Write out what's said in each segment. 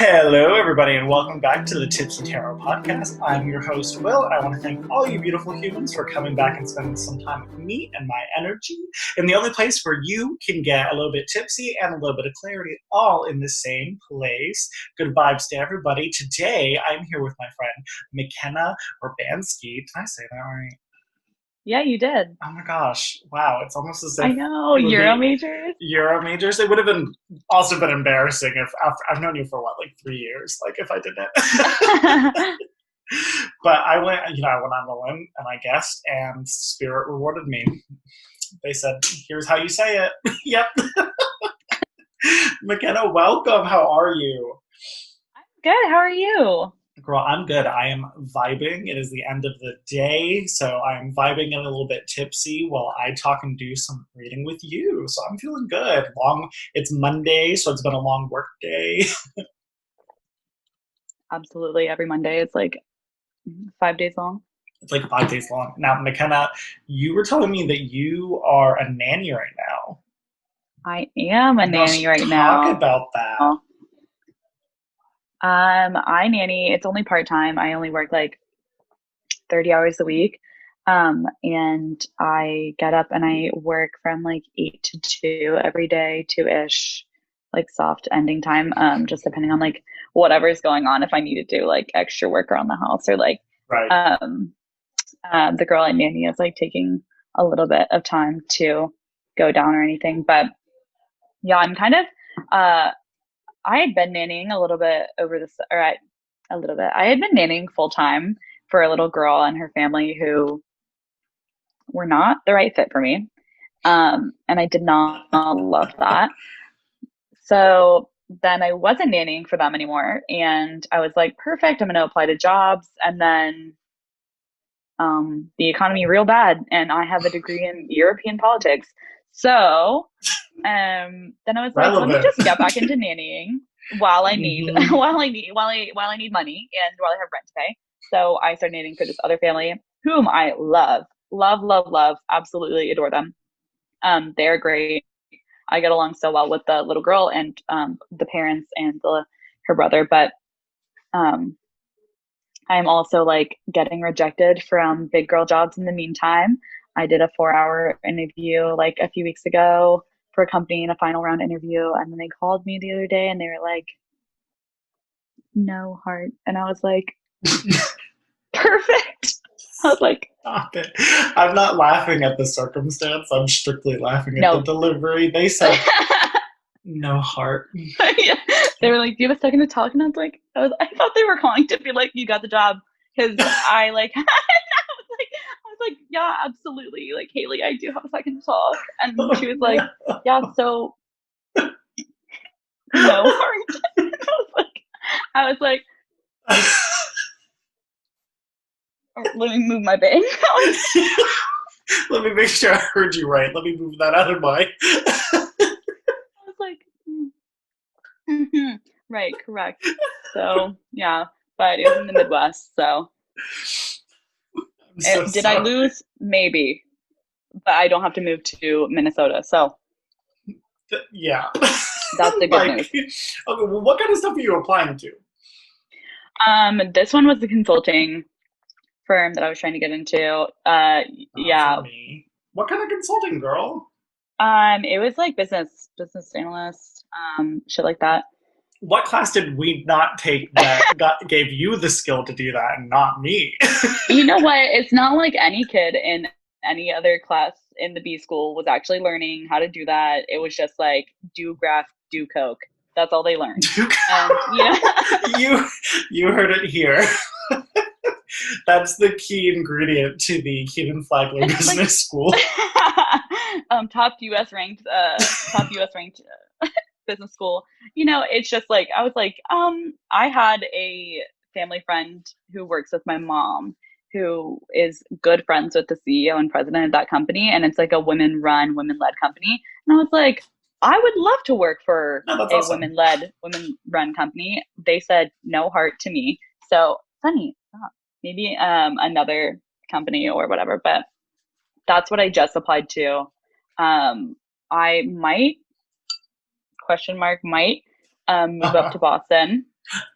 Hello, everybody, and welcome back to the Tipsy podcast. I'm your host, Will, and I want to thank all you beautiful humans for coming back and spending some time with me and my energy in the only place where you can get a little bit tipsy and a little bit of clarity, all in the same place. Good vibes to everybody. Today, I'm here with my friend, McKenna Urbanski. Did I say that right? Yeah, you did. Oh my gosh. Wow. It's almost as if I know, Euro majors. Euro majors. It would have been also been embarrassing if after, I've known you for what, like 3 years, like if I didn't. But I went on the limb and I guessed, and Spirit rewarded me. They said, here's how you say it. Yep. McKenna, welcome. How are you? Good. How are you? Girl, I'm good. I am vibing. It is the end of the day, so I'm vibing and a little bit tipsy while I talk and do some reading with you. So I'm feeling good. It's Monday, so it's been a long work day. Absolutely. Every Monday it's like 5 days long. It's like 5 days long. Now, McKenna, you were telling me that you are a nanny right now. I am a nanny right now. Talk about that. I nanny. It's only part-time. I only work like 30 hours a week. And I get up and I work from like 8 to 2 every day, 2-ish, like soft ending time, just depending on like whatever's going on. If I need to do like extra work around the house or like Right. the girl I nanny is like taking a little bit of time to go down or anything. But yeah, I'm kind of I had been nannying a little bit a little bit. I had been nannying full time for a little girl and her family who were not the right fit for me. And I did not love that. So then I wasn't nannying for them anymore. And I was like, perfect, I'm going to apply to jobs. And then the economy real bad. And I have a degree in European politics. So then I was like, let me just get back into nannying while I need while I need money and while I have rent to pay. So I started nannying for this other family whom I love, absolutely adore them. They're great. I get along so well with the little girl and the parents and her brother, but I'm also like getting rejected from big girl jobs in the meantime. I did a 4-hour interview like a few weeks ago for a company in a final round interview. And then they called me the other day and they were like, no heart. And I was like, perfect. I was like, stop it. I'm not laughing at the circumstance. I'm strictly laughing at the delivery. They said, no heart. Yeah. They were like, do you have a second to talk? And I was like, I thought they were calling to be like, you got the job. Because I like, I was like, yeah, absolutely. Like, Haley, I do have a second to talk. And she was like, yeah, so no heart. I was like, let me move my bang. Let me make sure I heard you right. Let me move that out of my. I was like, right, correct. So yeah, but it was in the Midwest. So, did I lose? Maybe, but I don't have to move to Minnesota. So yeah, that's the good news. Okay, well, what kind of stuff are you applying to? This one was the consulting firm that I was trying to get into. Yeah. What kind of consulting, girl? It was like business analyst, shit like that. What class did we not take that gave you the skill to do that and not me? You know what? It's not like any kid in any other class in the B school was actually learning how to do that. It was just like do graph, do coke. That's all they learned. You heard it here. That's the key ingredient to the Keenan Flagler Business School. Top US ranked business school. It's just like I was like, I had a family friend who works with my mom, who is good friends with the CEO and president of that company, and it's like a women-run, women-led company. And I was like, I would love to work for awesome. women-run company. They said no heart to me. So funny. Maybe another company or whatever, but that's what I just applied to. I might move up to Boston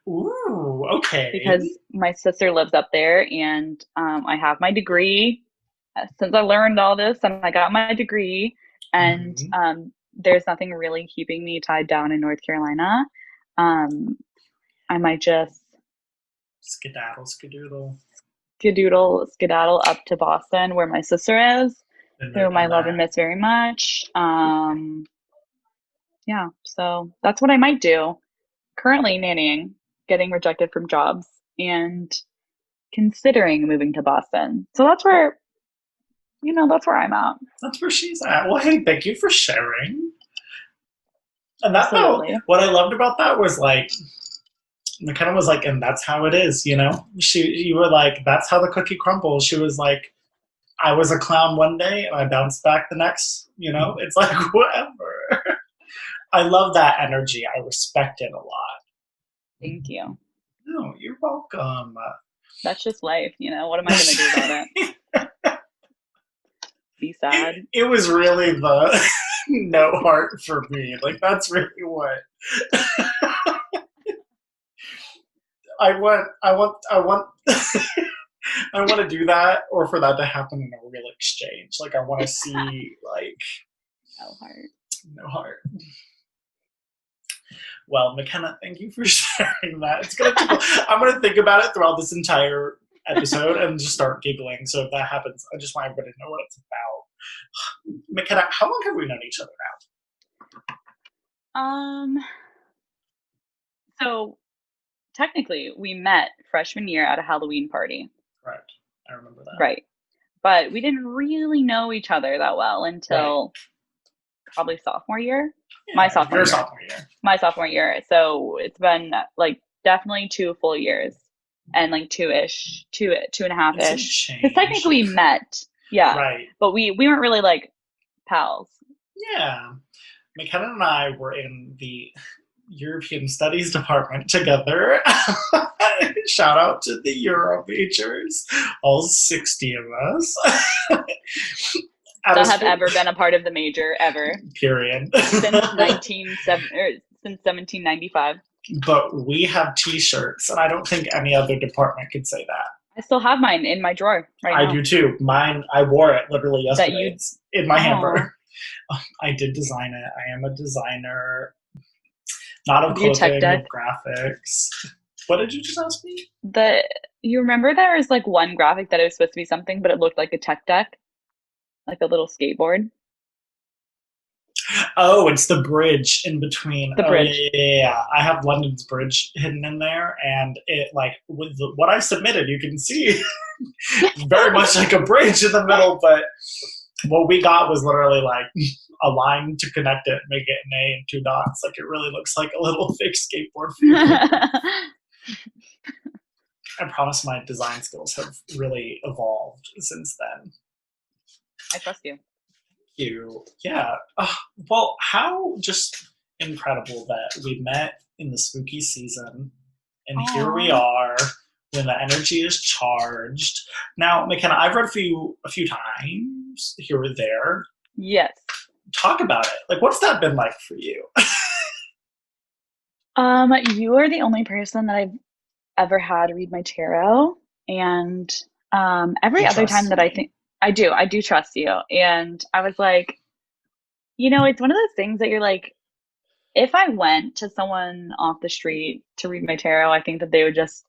Ooh, okay. because my sister lives up there, and I have my degree since I learned all this and I got my degree, and Mm-hmm. there's nothing really keeping me tied down in North Carolina. Um, I might just Skedaddle, skedoodle. skedaddle up to Boston where my sister is, Been there, who I done love and that. miss very much. Yeah, so that's what I might do. Currently nannying, getting rejected from jobs, and considering moving to Boston. So that's where I'm at. That's where she's at. Well, hey, thank you for sharing. And that felt, Absolutely. what I loved about that was like, McKenna was like, and that's how it is, you know? You were like, that's how the cookie crumbles. She was like, I was a clown one day and I bounced back the next, you know? It's like, whatever. I love that energy. I respect it a lot. Thank you. No, you're welcome. That's just life, What am I going to do about it? Be sad? It was really the no heart for me. Like, that's really what I want. I want to do that, or for that to happen in a real exchange. Like, I want to see like No heart. no heart. Well, McKenna, thank you for sharing that. It's gonna. Tickle. I'm gonna think about it throughout this entire episode and just start giggling. So if that happens, I just want everybody to know what it's about. McKenna, how long have we known each other Um, so technically we met freshman year at a Halloween party. now? Correct. I remember that. Right. But we didn't really know each other that well Right. until probably sophomore year. My Yeah, sophomore your year. sophomore year. My sophomore year. So it's been like definitely 2 full years and like two and a half It's a ish. Because change. technically we met. Yeah. Right. But we weren't really like pals. Yeah. McKenna and I were in the European Studies department together. Shout out to the Euro majors, all 60 of us. That have ever been a part of the major ever Period. since 1795. But we have T-shirts, and I don't think any other department could say that. I still have mine in my drawer right I now. do too. Mine, I wore it literally yesterday. It's in my hamper. I did design it. I am a designer, not of clothing, of graphics. What did you just ask me? You remember there was like one graphic that it was supposed to be something, but it looked like a tech deck, like a little skateboard. Oh, it's the bridge in between. The bridge. Yeah. I have London's Bridge hidden in there, and it like with what I submitted, you can see very much like a bridge in the middle. But what we got was literally like a line to connect it, make it an A and two dots. Like, it really looks like a little fake skateboard for you. I promise my design skills have really evolved since then. I trust you. You. Yeah. Well, how just incredible that we met in the spooky season, and Aww. Here we are when the energy is charged. Now, McKenna, I've read a few times here or there. Yes. Talk about it. Like, what's that been like for you? You are the only person that I've ever had read my tarot, and every other time that I think I do trust you. And I was like, it's one of those things that you're like, if I went to someone off the street to read my tarot, I think that they would just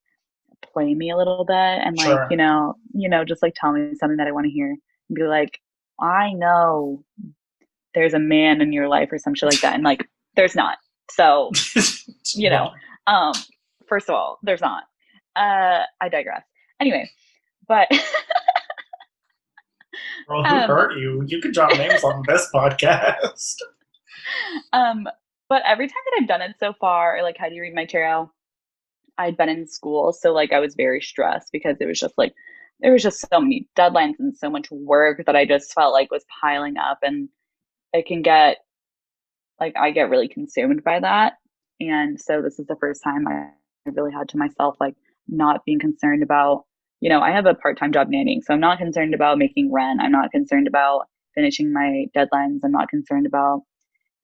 play me a little bit and like, just like tell me something that I want to hear and be like, I know there's a man in your life or some shit like that. And like, there's not. So, first of all, there's not. I digress. Anyway, but Girl, who hurt you? You can drop names on this podcast. But every time that I've done it so far, or like how do you read my tarot? I'd been in school, so like I was very stressed because it was just like there was just so many deadlines and so much work that I just felt like was piling up, and it can get like I get really consumed by that. And so this is the first time I really had to myself like not being concerned about, I have a part-time job nannying, so I'm not concerned about making rent. I'm not concerned about finishing my deadlines. I'm not concerned about,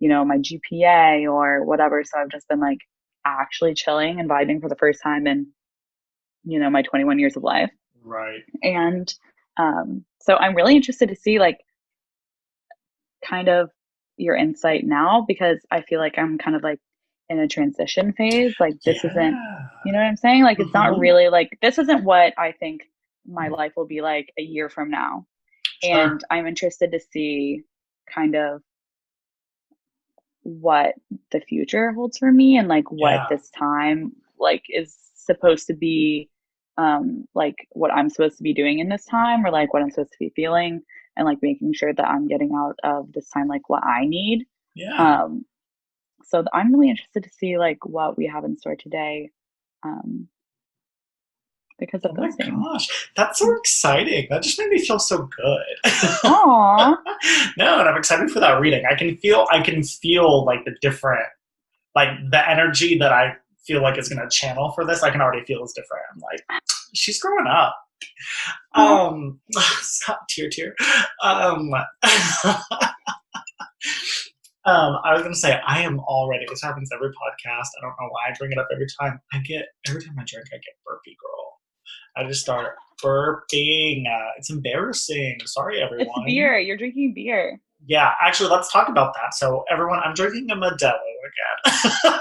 my GPA or whatever. So I've just been like, actually chilling and vibing for the first time in, my 21 years of life. Right. And so I'm really interested to see like kind of your insight now, because I feel like I'm kind of like in a transition phase. Like this isn't, Yeah. you know what I'm saying? Like it's not Mhm. really like, this isn't what I think my life will be like a year from now. Sure. And I'm interested to see kind of what the future holds for me, and like what Yeah. this time like is supposed to be, like what I'm supposed to be doing in this time, or like what I'm supposed to be feeling, and like making sure that I'm getting out of this time like what I need. Yeah. um so I'm really interested to see like what we have in store today, um because Oh of my those things. gosh. That's so exciting. That just made me feel so good. Aw. No, and I'm excited for that reading. I can feel like the different, like the energy that I feel like is gonna channel for this. I can already feel is different. I'm like, she's growing up. Aw. Stop, tear. Um, I was gonna say I am already. This happens every podcast. I don't know why I bring it up every time. Every time I drink, I get burpy, girl. I just start burping. It's embarrassing. Sorry, It's everyone. beer. You're drinking beer. Yeah, actually, let's talk about that. So, everyone, I'm drinking a Modelo again.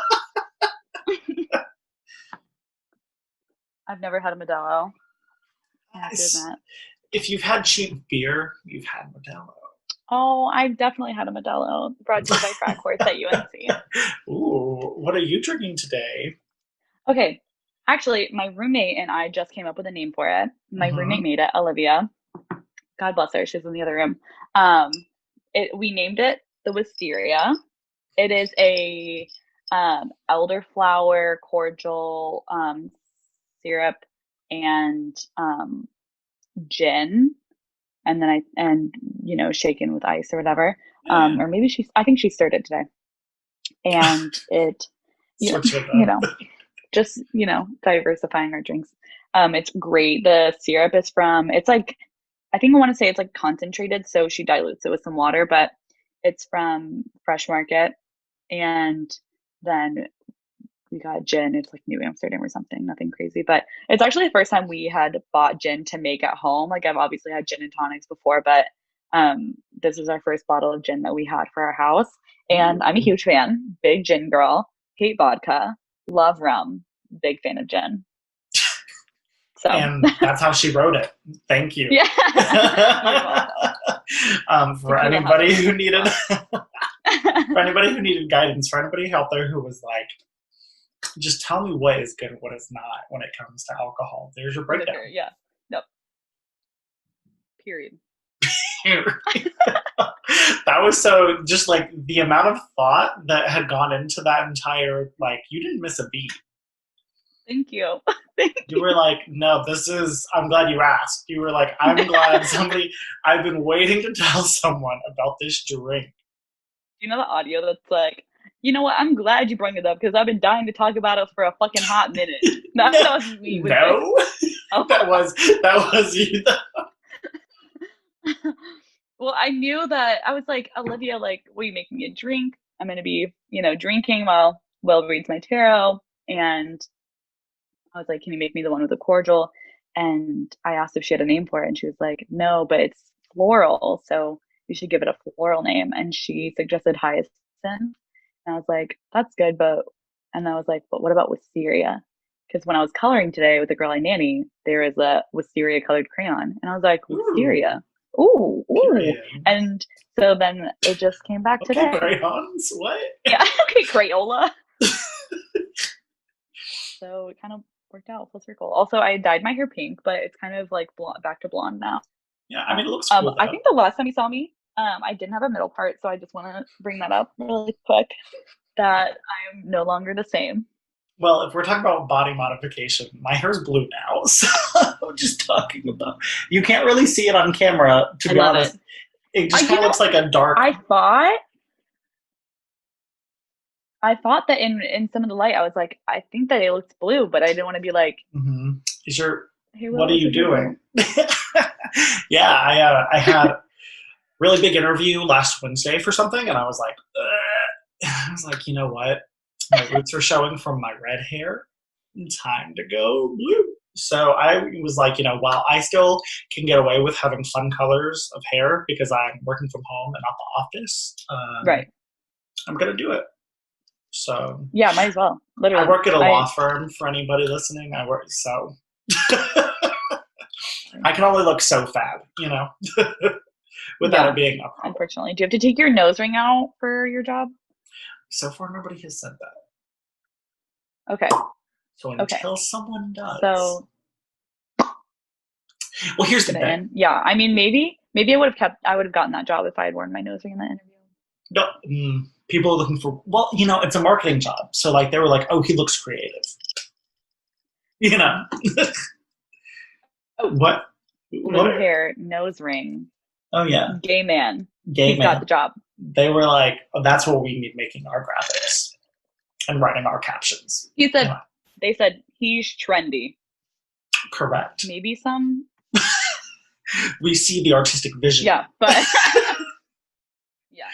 I've never had a Modelo, I have to admit. If you've had cheap beer, you've had Modelo. Oh, I've definitely had a Modelo, brought to you by Frat Course at UNC. Ooh, what are you drinking today? Okay, actually, my roommate and I just came up with a name for it. My roommate Mm-hmm. made it, Olivia. God bless her, she's in the other room. We named it the Wisteria. It is a elderflower cordial syrup and gin, and then shaken with ice or whatever. Yeah, Or maybe I think she stirred it today. And it, you know, switch it you up. know, just, diversifying our drinks. It's great. The syrup is it's like, I think I want to say it's like concentrated, so she dilutes it with some water, but it's from Fresh Market. And then we got gin. It's like New Amsterdam or something, nothing crazy. But it's actually the first time we had bought gin to make at home. Like I've obviously had gin and tonics before, but this was our first bottle of gin that we had for our house. And I'm a Ooh. huge fan, big gin girl, hate vodka, love rum, big fan of gin. So And that's how she wrote it. Thank you. yeah, you're welcome. For Tequila has anybody a who name needed, as for well. anybody who needed guidance, for anybody out there who was like, just tell me what is good and what is not when it comes to alcohol. There's your breakdown. Liquor, yeah. Nope. Period. That was so just like the amount of thought that had gone into that entire, like, you didn't miss a beat. Thank you. Thank You were like, no, I'm glad you asked. You were like, I'm glad I've been waiting to tell someone about this drink. you know the audio that's like, you know what? I'm glad you brought it up because I've been dying to talk about it for a fucking hot minute. That was me with this. No, Oh. that was you. Well, I knew that I was like, Olivia, like, will you make me a drink? I'm gonna be, drinking while Will reads my tarot. And I was like, can you make me the one with the cordial? And I asked if she had a name for it, and she was like, no, but it's floral, so you should give it a floral name. And she suggested hyacinth. And I was like, that's good, and I was like, but what about wisteria? Because when I was coloring today with the girl I nanny, there is a wisteria colored crayon. And I was like, Ooh, wisteria. Ooh, ooh. period. And so then it just came back Okay, today. crayons. What? Yeah, okay, Crayola. So it kind of worked out full circle. Also, I dyed my hair pink, but it's kind of like back to blonde now. Yeah, I mean, it looks cool I though. think the last time you saw me, I didn't have a middle part, so I just want to bring that up really quick, that I am no longer the same. Well, if we're talking about body modification, my hair's blue now, so I'm just talking about. You can't really see it on camera, to be honest. It just kind of looks like a dark. I thought that in some of the light, I was like, I think that it looks blue, but I didn't want to be like, Mm-hmm. hey, What are you doing? Yeah, I had a really big interview last Wednesday for something, and I was like, you know what? My roots are showing from my red hair. Time to go blue. So I was like, while I still can get away with having fun colors of hair because I'm working from home and not the office, Right. I'm going to do it. So yeah, might as well. Literally. I work at a law firm for anybody listening. So I can only look so fab, without it being a problem. Unfortunately. Do you have to take your nose ring out for your job? So far, nobody has said that. Okay. So until someone does. So, well, here's the thing. Yeah, I mean, maybe I would have gotten that job if I had worn my nose ring in that interview. No, people are looking for, it's a marketing job. So like, they were like, oh, he looks creative. What? Blue hair, nose ring. Oh, yeah. Gay man. He's got the job. They were like, oh, that's what we need making our graphics and writing our captions. He said, They said he's trendy. Correct. Maybe some. We see the artistic vision. Yeah, but. Yeah.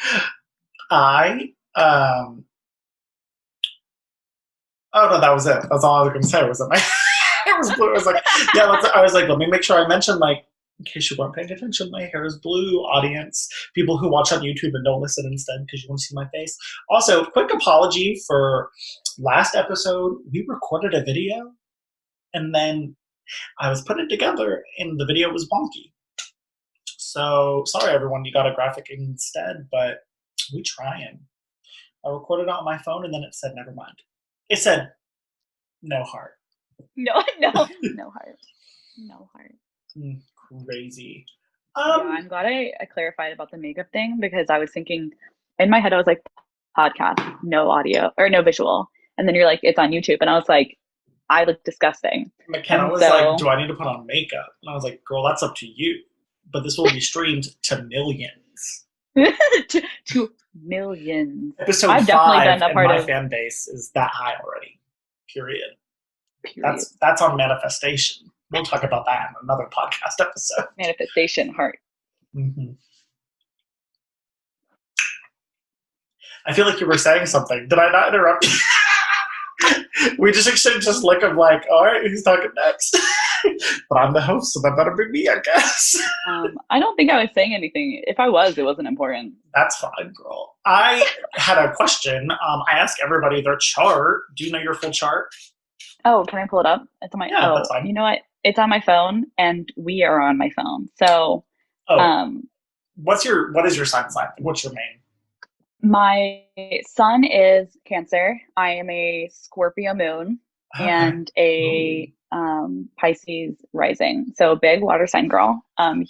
Oh, no, that was it. That's all I was going to say. Was that my hair was blue? I was like, I was like, let me make sure I mention, like, in case you weren't paying attention, my hair is blue, audience. People who watch on YouTube and don't listen instead because you want to see my face. Also, quick apology for last episode. We recorded a video, and then I was putting it together, and the video was wonky. So, sorry, everyone, you got a graphic instead, but we trying. I recorded it on my phone, and then it said, never mind. It said, no heart. No heart. No heart. Crazy. Yeah, I'm glad I clarified about the makeup thing because I was thinking, in my head, I was like, podcast, no audio, or no visual. And then you're like, it's on YouTube. And I was like, I look disgusting. McKenna was like, do I need to put on makeup? And I was like, girl, that's up to you. But this will be streamed to millions. to millions. Episode I've 5 done that and part my of fan base is that high already. Period. That's on manifestation. We'll talk about that in another podcast episode. Manifestation heart. Mm-hmm. I feel like you were saying something. Did I not interrupt you? We just exchanged this look of like, all right, who's talking next? But I'm the host, so that better be me, I guess. I don't think I was saying anything. If I was, it wasn't important. That's fine, girl. I had a question. I ask everybody their chart. Do you know your full chart? Oh, can I pull it up? It's on my. Yeah, that's fine. You know what? It's on my phone, and we are on my phone. So, what is your sign? What's your main? My sun is Cancer. I am a Scorpio moon and a Pisces rising. So big water sign girl.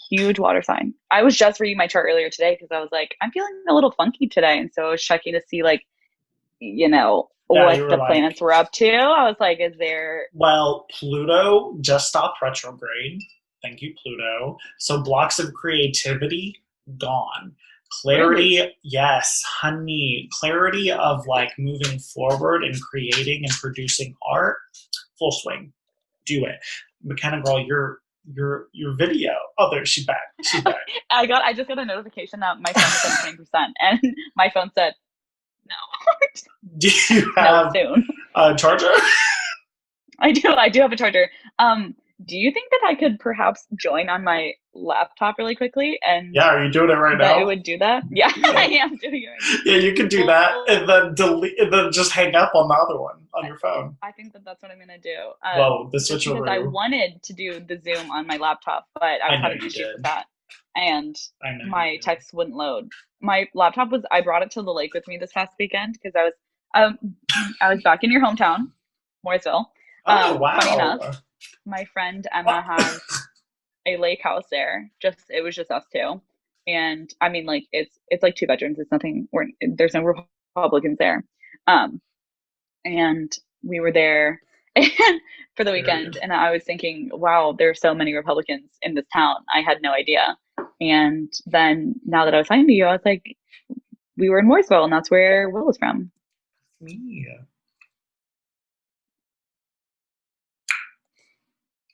Huge water sign. I was just reading my chart earlier today because I was like, I'm feeling a little funky today, and so I was checking to see what the planets were up to. I was like, is there... Well, Pluto just stopped retrograde. Thank you, Pluto. So blocks of creativity, gone. Clarity, really? Yes, honey. Clarity of like moving forward and creating and producing art, full swing. Do it. McKenna girl, your video. Oh, there, she's back. I just got a notification that my phone was at 20%, and my phone said, no. Do you have a charger? I do have a charger. Do you think that I could perhaps join on my laptop really quickly? And yeah, are you doing it right now? It would do that. Yeah, I am doing it right now. Yeah, you can do that and then delete, and then just hang up on the other one on your phone. I think that's what I'm gonna do. Whoa, the switch over. Because I wanted to do the Zoom on my laptop, but I was having issues with that, and my text wouldn't load. My laptop I brought it to the lake with me this past weekend because I was back in your hometown, Mooresville. Oh wow! Funny enough, my friend Emma has a lake house there. It was just us two, and I mean, like it's like 2 bedrooms. It's nothing. There's no Republicans there, and we were there for the weekend, and I was thinking, wow, there are so many Republicans in this town. I had no idea. And then now that I was talking to you, I was like, we were in Mooresville, and that's where Will is from. Yeah.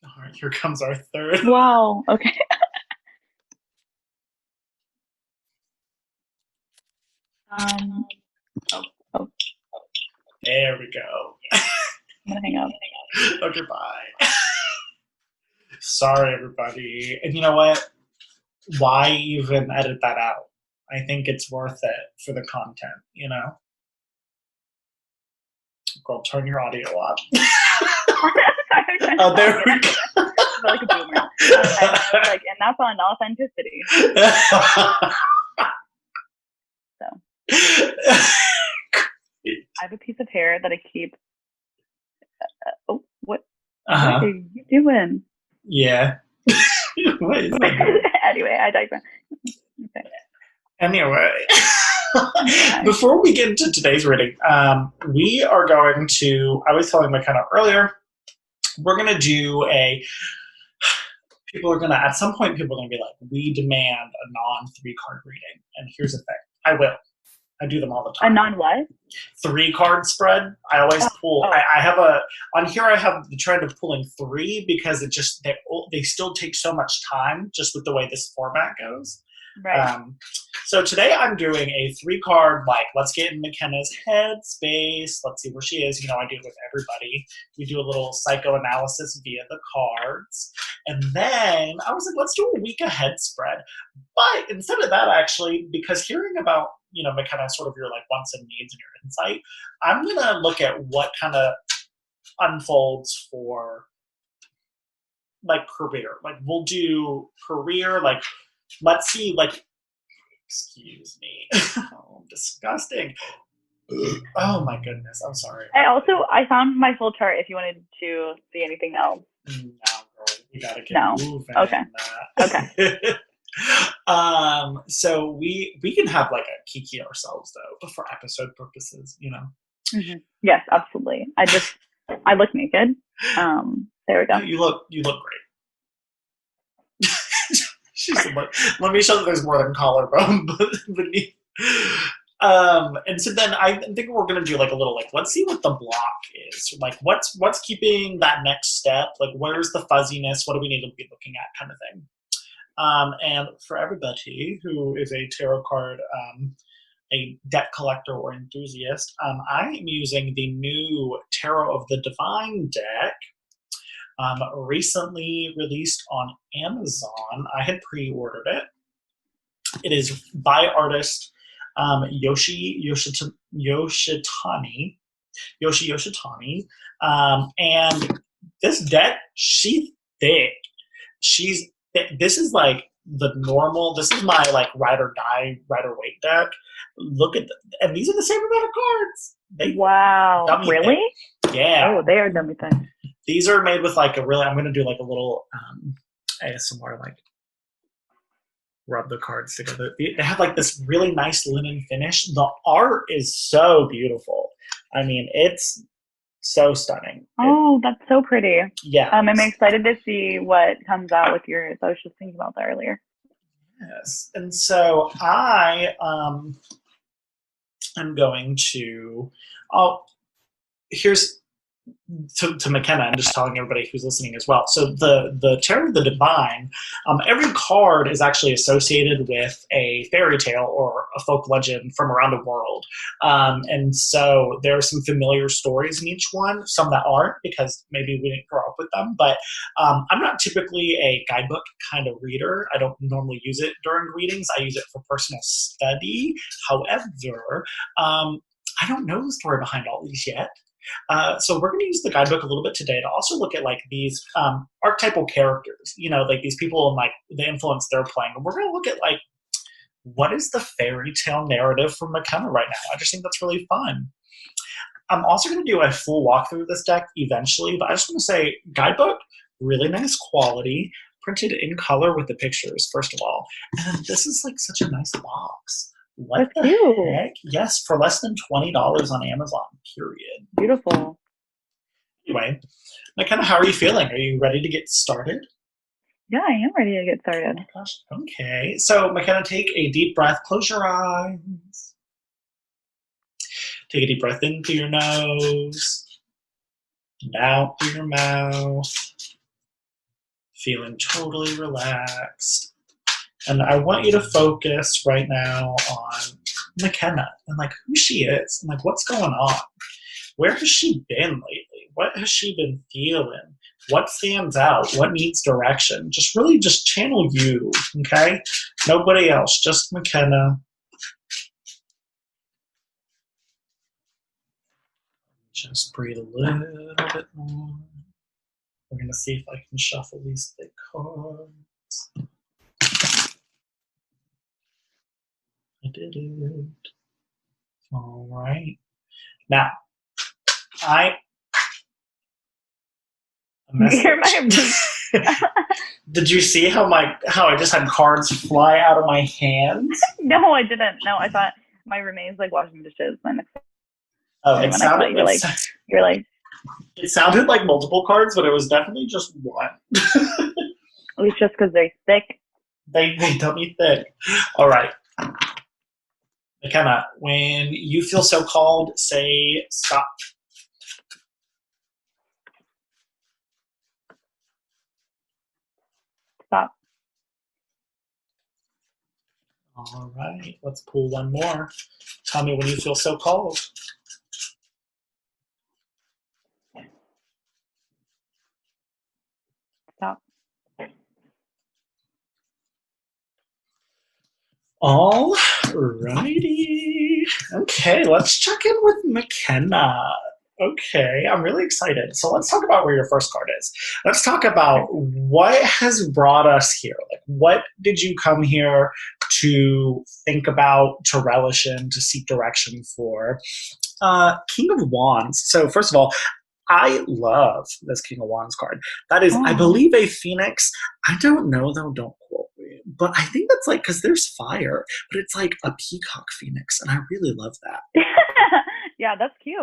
All right, here comes our third. Wow. Okay. There we go. I'm gonna hang up. Okay, bye. Sorry, everybody. And you know what? Why even edit that out? I think it's worth it for the content, you know? Girl, turn your audio up. Oh, there we go. Like a boomer. And that's on authenticity. So, I have a piece of hair that I keep. What are you doing? Yeah. What is that? Anyway, I digress. Okay. Anyway, before we get into today's reading, we are going to, I was telling McKenna earlier, we're going to do at some point, people are going to be like, we demand a non-3-card reading. And here's the thing, I will. I do them all the time. A non-what? 3-card spread. I always pull. I have on here. I have the trend of pulling 3 because they still take so much time just with the way this format goes. Right. So today I'm doing a 3-card, let's get in McKenna's head space. Let's see where she is. You know, I do it with everybody. We do a little psychoanalysis via the cards. And then I was like, let's do a week ahead spread. But instead of that, actually, because hearing about, you know, McKenna, sort of your wants and needs and your insight, I'm going to look at what kind of unfolds for career. We'll do career, let's see, excuse me. Oh, disgusting. Oh my goodness, I'm sorry. I found my full chart if you wanted to see anything else. No, girl, we gotta get moving. Okay. Okay. So we can have a kiki ourselves though, but for episode purposes, you know. Mm-hmm. Yes, absolutely. I look naked. There we go. You look great. Let me show that there's more than collarbone beneath. And so then I think we're gonna do a little let's see what the block is. What's keeping that next step? Where's the fuzziness? What do we need to be looking at, kind of thing. And for everybody who is a tarot card, a deck collector or enthusiast, I am using the new Tarot of the Divine deck. Recently released on Amazon. I had pre-ordered it. It is by artist Yoshi Yoshitani. And this deck, she's thick. This is the normal. This is my ride or die, rider weight deck. Look at and these are the same amount of cards. Wow, really? Thick. Yeah. Oh, they are dummy thick. These are made with I'm going to do a little ASMR, rub the cards together. They have this really nice linen finish. The art is so beautiful. I mean, it's so stunning. Oh, that's so pretty. Yeah. I'm excited to see what comes out with yours. I was just thinking about that earlier. Yes. And so I am going to, here's, to McKenna, I'm just telling everybody who's listening as well. So the Tarot of the Divine, every card is actually associated with a fairy tale or a folk legend from around the world. And so there are some familiar stories in each one, some that aren't because maybe we didn't grow up with them. But I'm not typically a guidebook kind of reader. I don't normally use it during readings. I use it for personal study. However, I don't know the story behind all these yet. So we're going to use the guidebook a little bit today to also look at these archetypal characters, these people and the influence they're playing. And we're going to look at what is the fairy tale narrative for McKenna right now. I just think that's really fun. I'm also going to do a full walkthrough of this deck eventually, but I just want to say guidebook, really nice quality, printed in color with the pictures, first of all. And this is such a nice box. What the heck? Yes, for less than $20 on Amazon, period. Beautiful. Anyway, McKenna, how are you feeling? Are you ready to get started? Yeah, I am ready to get started. Oh my gosh. Okay. So, McKenna, take a deep breath. Close your eyes. Take a deep breath in through your nose and out through your mouth. Feeling totally relaxed. And I want you to focus right now on McKenna and who she is and what's going on. Where has she been lately? What has she been feeling? What stands out? What needs direction? Just really just channel you, okay? Nobody else, just McKenna. Just breathe a little bit more. We're going to see if I can shuffle these thick cards. I did it. All right. Now, I a You're message. Did you see how I just had cards fly out of my hands? No, I didn't. No, I thought my roommate's like washing dishes. And Oh, it when I sounded thought you're like. It sounded like multiple cards, but it was definitely just one. It's just because they're thick. They dummy thick. All right. McKenna, when you feel so called, say stop. Stop. All right. Let's pull one more. Tell me when you feel so called. Stop. All righty. Okay, let's check in with McKenna. Okay, I'm really excited. So let's talk about where your first card is. Let's talk about what has brought us here. Like, what did you come here to think about, to relish in, to seek direction for? King of Wands. So first of all, I love this King of Wands card. That is, I believe, a phoenix. I don't know, though. Don't quote me. But I think that's like, because there's fire, but it's like a peacock phoenix. And I really love that. Yeah, that's cute.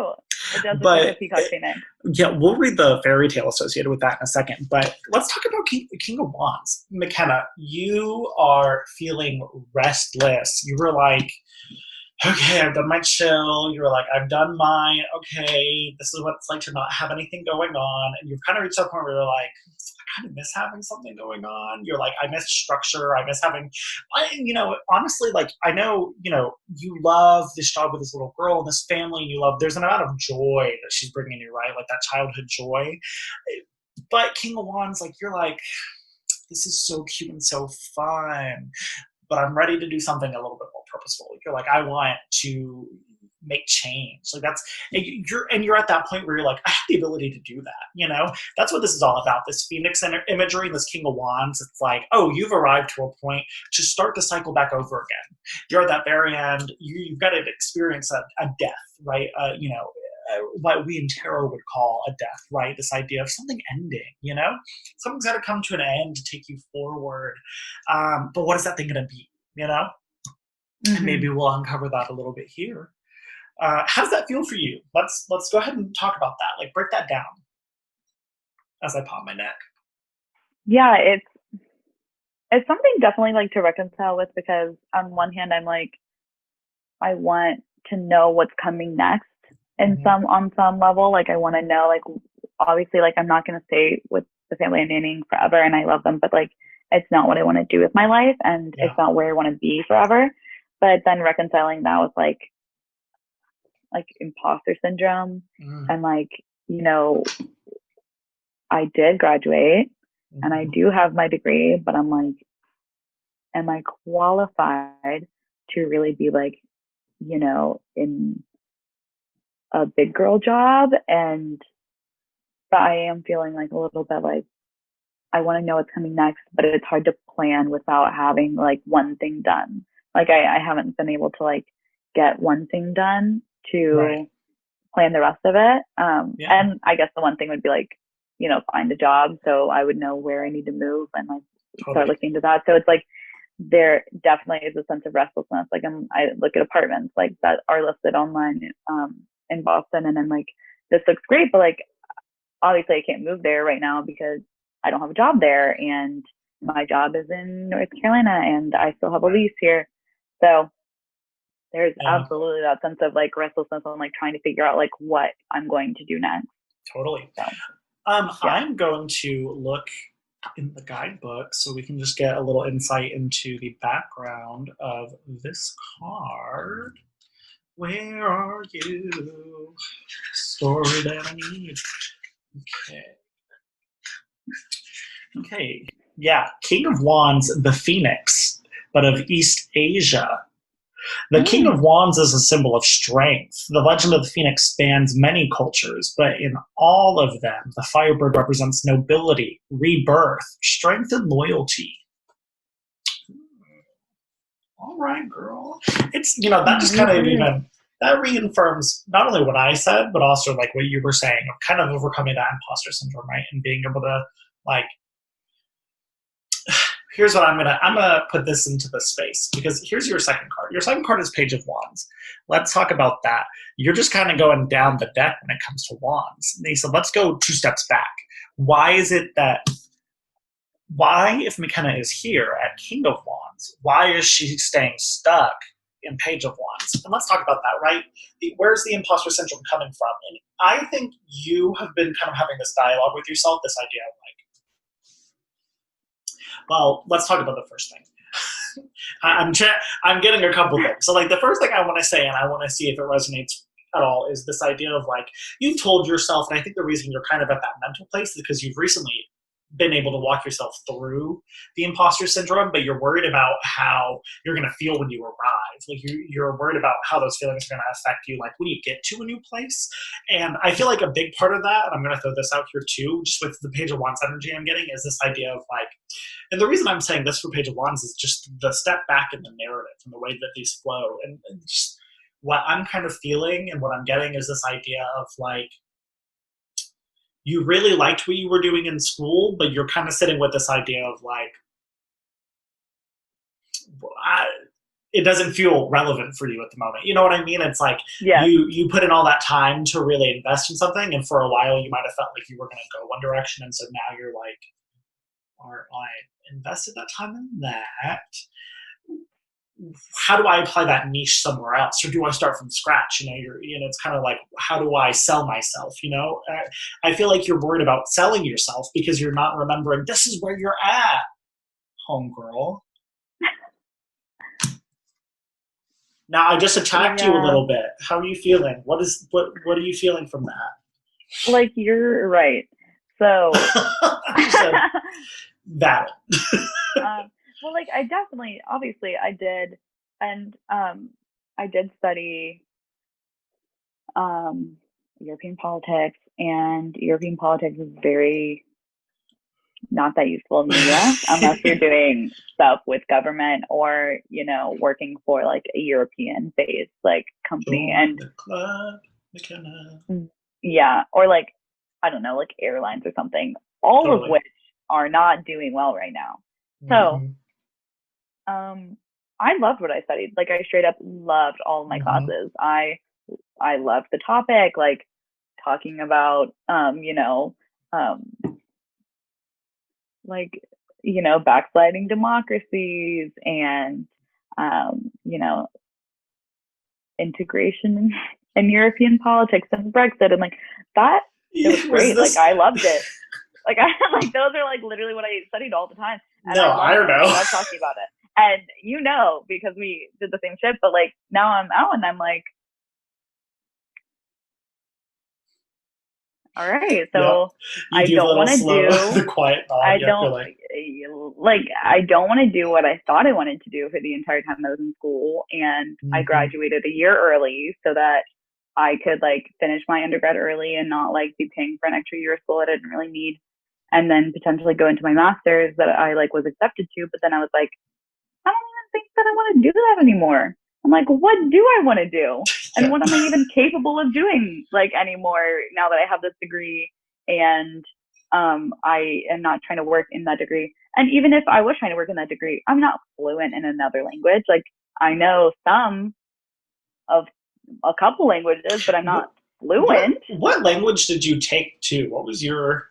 It does look But like a peacock phoenix. yeah, we'll read the fairy tale associated with that in a second. But let's talk about King of Wands. McKenna, you are feeling restless. You were like, okay, I've done my chill. You were like, I've done mine. Okay, this is what it's like to not have anything going on. And you've kind of reached that point where you're like, I kind of miss having something going on. You're like, I miss structure. I miss having, honestly, like, I know, you love this job with this little girl and this family, and you love, there's an amount of joy that she's bringing you, right? Like that childhood joy. But King of Wands, like, you're like, this is so cute and so fun, but I'm ready to do something a little bit more purposeful. You're like, I want to make change. Like you're at that point where you're like, I have the ability to do that. That's what this is all about. This Phoenix imagery and this King of Wands. It's like, oh, you've arrived to a point to start to cycle back over again. You're at that very end. You've got to experience a death, right? What we in tarot would call a death, right? This idea of something ending, something's got to come to an end to take you forward. But what is that thing going to be, Mm-hmm. And maybe we'll uncover that a little bit here. How does that feel for you? Let's go ahead and talk about that. Like, break that down as I pop my neck. Yeah, it's something definitely like to reconcile with, because on one hand, I'm like, I want to know what's coming next. And on some level, like I want to know, like, obviously, like I'm not going to stay with the family I'm nannying forever, and I love them, but like it's not what I want to do with my life, and it's not where I want to be forever. But then reconciling that with like imposter syndrome, and like, I did graduate and I do have my degree, but I'm like, am I qualified to really be like, in a big girl job? But I am feeling like a little bit like I want to know what's coming next, but it's hard to plan without having like one thing done. Like I haven't been able to like get one thing done to plan the rest of it. And I guess the one thing would be like, find a job, so I would know where I need to move and like start looking into that. So it's like there definitely is a sense of restlessness. Like I look at apartments like that are listed online in Boston, and I'm like, this looks great, but like obviously I can't move there right now because I don't have a job there, and my job is in North Carolina, and I still have a lease here. So there's absolutely that sense of like restlessness and like trying to figure out like what I'm going to do next. Totally. So, I'm going to look in the guidebook so we can just get a little insight into the background of this card. Where are you? Story that I need. Okay. Okay. Yeah. King of Wands, the Phoenix, but of East Asia. The King of Wands is a symbol of strength. The legend of the Phoenix spans many cultures, but in all of them, the Firebird represents nobility, rebirth, strength, and loyalty. All right, girl. It's, that just kind of even, that reaffirms not only what I said, but also like what you were saying of kind of overcoming that imposter syndrome, right? And being able to like, here's what I'm gonna put this into the space, because here's your second card. Your second card is Page of Wands. Let's talk about that. You're just kind of going down the deck when it comes to wands. Lisa, let's go 2 steps back. Why is it that if McKenna is here at King of Wands, why is she staying stuck in Page of Wands? And let's talk about that, right? Where's the imposter syndrome coming from? And I think you have been kind of having this dialogue with yourself, this idea of like, well, let's talk about the first thing. I'm getting a couple things. So like the first thing I want to say, and I want to see if it resonates at all, is this idea of like, you told yourself, and I think the reason you're kind of at that mental place is because you've recently been able to walk yourself through the imposter syndrome, but you're worried about how you're going to feel when you arrive. Like you're worried about how those feelings are going to affect you, like when you get to a new place. And I feel like a big part of that, and I'm going to throw this out here too, just with the Page of Wands energy I'm getting, is this idea of like, and the reason I'm saying this for Page of Wands is just the step back in the narrative and the way that these flow. And just what I'm kind of feeling and what I'm getting is this idea of like, you really liked what you were doing in school, but you're kind of sitting with this idea of like, it doesn't feel relevant for you at the moment. You know what I mean? It's like you put in all that time to really invest in something, and for a while you might have felt like you were going to go one direction, and so now you're like, I invested that time in that. How do I apply that niche somewhere else, or do I start from scratch? It's kind of like, how do I sell myself? I feel like you're worried about selling yourself because you're not remembering this is where you're at, homegirl. Now I just attacked you a little bit. How are you feeling? What are you feeling from that? Like, you're right. So valid. Well, like, I definitely, obviously, I did, and I did study European politics, and European politics is very not that useful in the US unless you're doing stuff with government or, working for like a European-based like company. Join and the club, McKenna. Yeah, or like, I don't know, like airlines or something, all of which are not doing well right now. So I loved what I studied. Like, I straight up loved all of my classes. I loved the topic, like talking about backsliding democracies and integration in European politics and Brexit, and like that. It was great. Like, I loved it. Like, those are like literally what I studied all the time. And I don't know. I love talking about it. And because we did the same shit, but like now I'm out and I'm like, all right, so I don't want to do the quiet nod. I don't want to do what I thought I wanted to do for the entire time I was in school, and I graduated a year early so that I could like finish my undergrad early and not like be paying for an extra year of school I didn't really need, and then potentially go into my master's that I like was accepted to. But then I was like, I don't even think that I want to do that anymore. I'm like, what do I want to do? And what am I even capable of doing like anymore now that I have this degree? And I am not trying to work in that degree. And even if I was trying to work in that degree, I'm not fluent in another language. Like, I know some of a couple languages, but I'm not fluent. What language did you take too? What was your...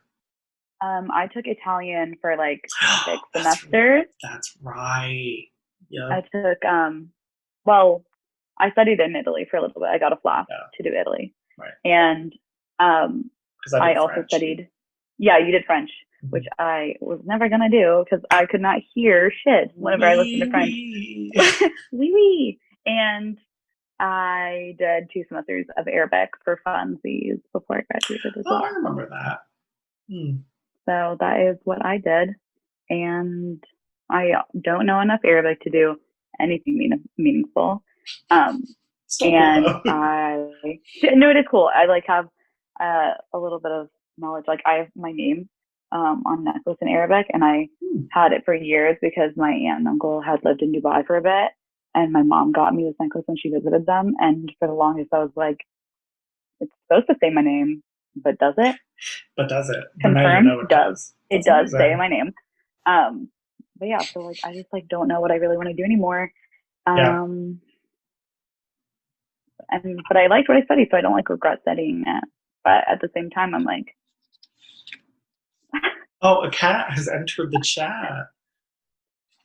I took Italian for like 6 semesters. That's right. Yeah. I took, well, I studied in Italy for a little bit. I got a FLAP to do Italy. Right. And I also French. studied, you did French, which I was never going to do because I could not hear shit whenever I listened to French. Oui, oui. And I did 2 semesters of Arabic for funsies before I graduated as Oh, well. I remember that. So that is what I did. And I don't know enough Arabic to do anything meaningful. Still cool And though. no, it is cool. I like have a little bit of knowledge. Like I have my name on a necklace in Arabic, and I had it for years because my aunt and uncle had lived in Dubai for a bit, and my mom got me this necklace when she visited them. And for the longest, I was like, it's supposed to say my name, but does it? But does it? Confirm? It does. It does say my name. But yeah, so like I just like don't know what I really want to do anymore. Yeah. But I liked what I studied, so I don't like regret studying it. But at the same time, I'm like, oh, a cat has entered the chat.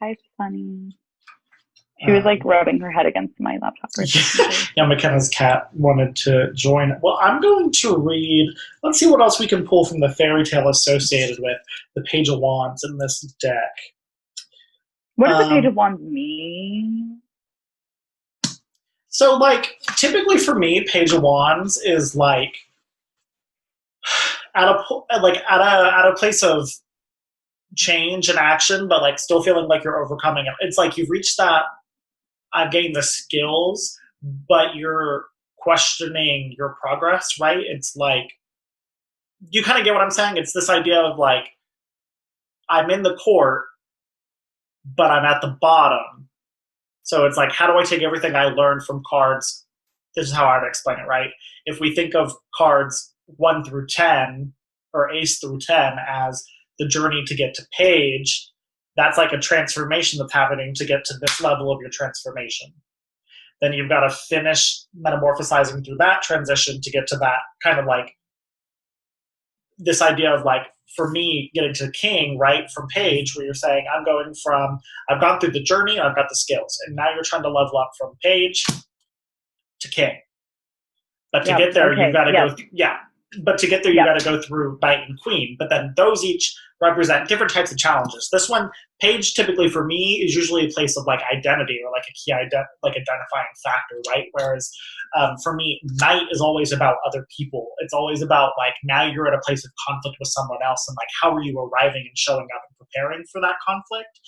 hi, Sunny. She was like rubbing her head against my laptop. Yeah, McKenna's cat wanted to join. Well, I'm going to read. Let's see what else we can pull from the fairy tale associated with the Page of Wands in this deck. What does the Page of Wands mean? So, like, typically for me, Page of Wands is like at a place of change and action, but like still feeling like you're overcoming it. It's like you've reached that. I've gained the skills, but you're questioning your progress, right? It's like, you kind of get what I'm saying? It's this idea of like, I'm in the court, but I'm at the bottom. So it's like, how do I take everything I learned from cards? This is how I would explain it, right? If we think of cards 1 through 10 or ace through 10 as the journey to get to page, that's like a transformation that's happening to get to this level of your transformation. Then you've got to finish metamorphosizing through that transition to get to that kind of like this idea of like, for me, getting to king, right, from page, where you're saying, I've gone through the journey, I've got the skills, and now you're trying to level up from page to king. But to get there, you've got to go, but to get there, you got to go through knight and queen. But then those each represent different types of challenges. This one, page, typically for me, is usually a place of like identity or like a key identifying factor, right? Whereas for me, knight is always about other people. It's always about like, now you're at a place of conflict with someone else, and like, how are you arriving and showing up and preparing for that conflict?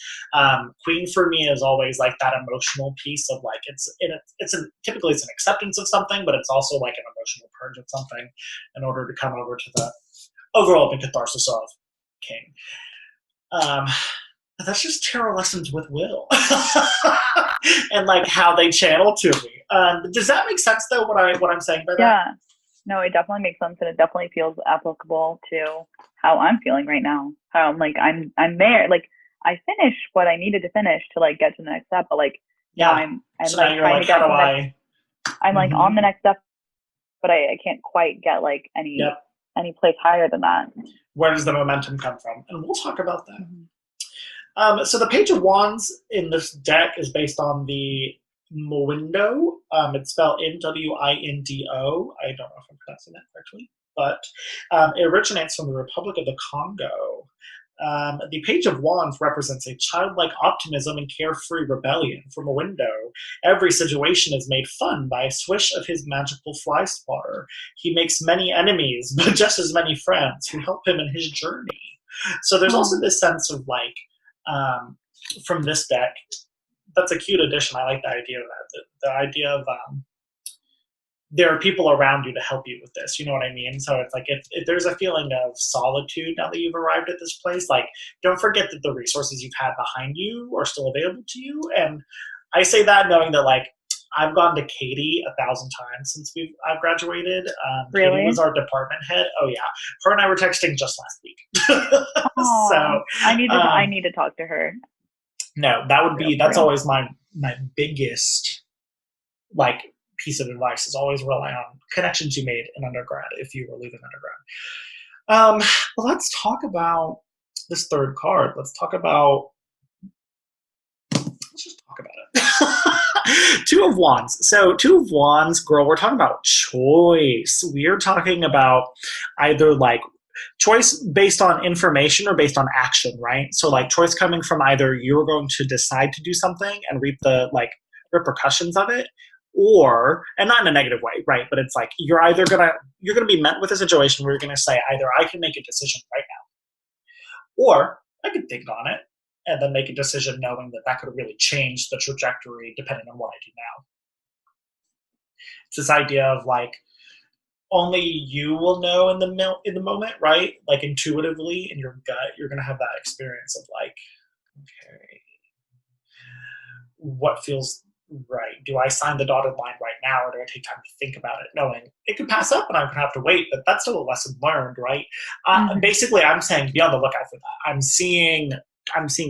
Queen for me is always like that emotional piece of like, typically it's an acceptance of something, but it's also like an emotional purge of something in order to come over to the overall catharsis of king. That's just tarot lessons with Will. And like how they channel to me. Does that make sense though, what I'm saying by that? Yeah. No, it definitely makes sense, and it definitely feels applicable to how I'm feeling right now. How I'm like I'm there. Like I finished what I needed to finish to like get to the next step, but like now I'm so like now you're trying like, to get how do I I'm like on the next step, but I can't quite get like any place higher than that. Where does the momentum come from? And we'll talk about that. So the Page of Wands in this deck is based on the Mwindo. It's spelled Mwindo. I don't know if I'm pronouncing that correctly, but it originates from the Republic of the Congo. The Page of Wands represents a childlike optimism and carefree rebellion. From a window, every situation is made fun by a swish of his magical fly swatter. He makes many enemies, but just as many friends who help him in his journey. So there's also this sense of like, from this deck, that's a cute addition. I like the idea of that. The idea of there are people around you to help you with this. You know what I mean? So it's like if there's a feeling of solitude now that you've arrived at this place, like don't forget that the resources you've had behind you are still available to you. And I say that knowing that like I've gone to Katie 1,000 times since I've graduated. Really? Katie was our department head. Oh yeah, her and I were texting just last week. So I need to talk to her. No, that's always my biggest like piece of advice is always rely on connections you made in undergrad if you were leaving undergrad. Well, let's talk about this third card. Let's just talk about it. Two of Wands. So Two of Wands, girl, we're talking about choice. We're talking about either like choice based on information or based on action, right? So like choice coming from either you're going to decide to do something and reap the like repercussions of it, or, and not in a negative way, right? But it's like you're gonna be met with a situation where you're gonna say either I can make a decision right now, or I can think on it and then make a decision knowing that that could really change the trajectory depending on what I do now. It's this idea of like only you will know in the moment, right? Like intuitively in your gut, you're gonna have that experience of like, okay, what feels right? Do I sign the dotted line right now, or do I take time to think about it, knowing it could pass up and I could have to wait? But that's still a lesson learned, right? Basically, I'm saying be on the lookout for that. I'm seeing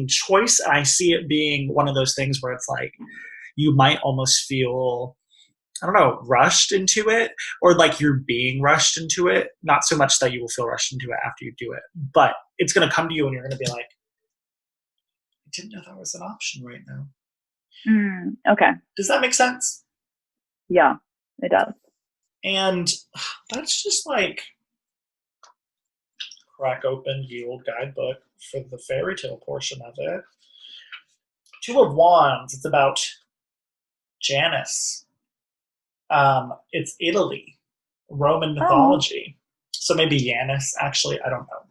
choice, and I see it being one of those things where it's like you might almost feel, I don't know, rushed into it, or like you're being rushed into it. Not so much that you will feel rushed into it after you do it, but it's going to come to you and you're going to be like, I didn't know that was an option right now. Okay. Does that make sense? Yeah, it does. And that's just like crack open the old guidebook for the fairy tale portion of it. Two of Wands, it's about Janus. It's Italy, Roman mythology. So maybe Janus, actually, I don't know.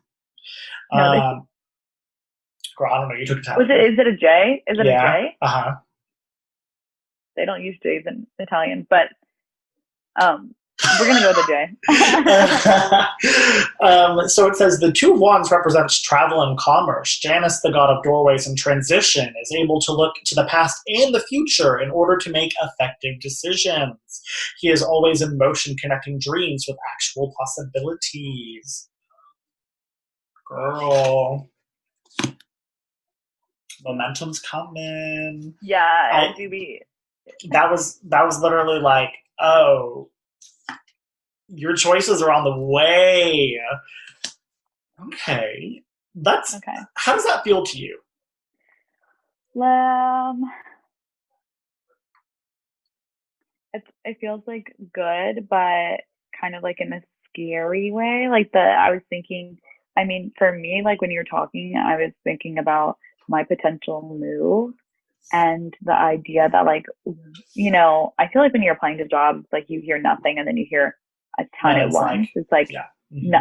No, girl, I don't know, you took Italian. Is it a J? Is it a J? Uh-huh. They don't use J's in Italian, but we're going to go with a J. So it says the Two of Wands represents travel and commerce. Janus, the god of doorways and transition, is able to look to the past and the future in order to make effective decisions. He is always in motion, connecting dreams with actual possibilities. Girl. Momentum's coming. Yeah, do be. That was literally like, oh, your choices are on the way. Okay. Okay. How does that feel to you? It feels like good, but kind of like in a scary way. Like I was thinking, I mean, for me, like when you were talking, I was thinking about my potential move and the idea that, like, you know, I feel like when you're applying to jobs, like you hear nothing and then you hear a ton at once. It's like, no.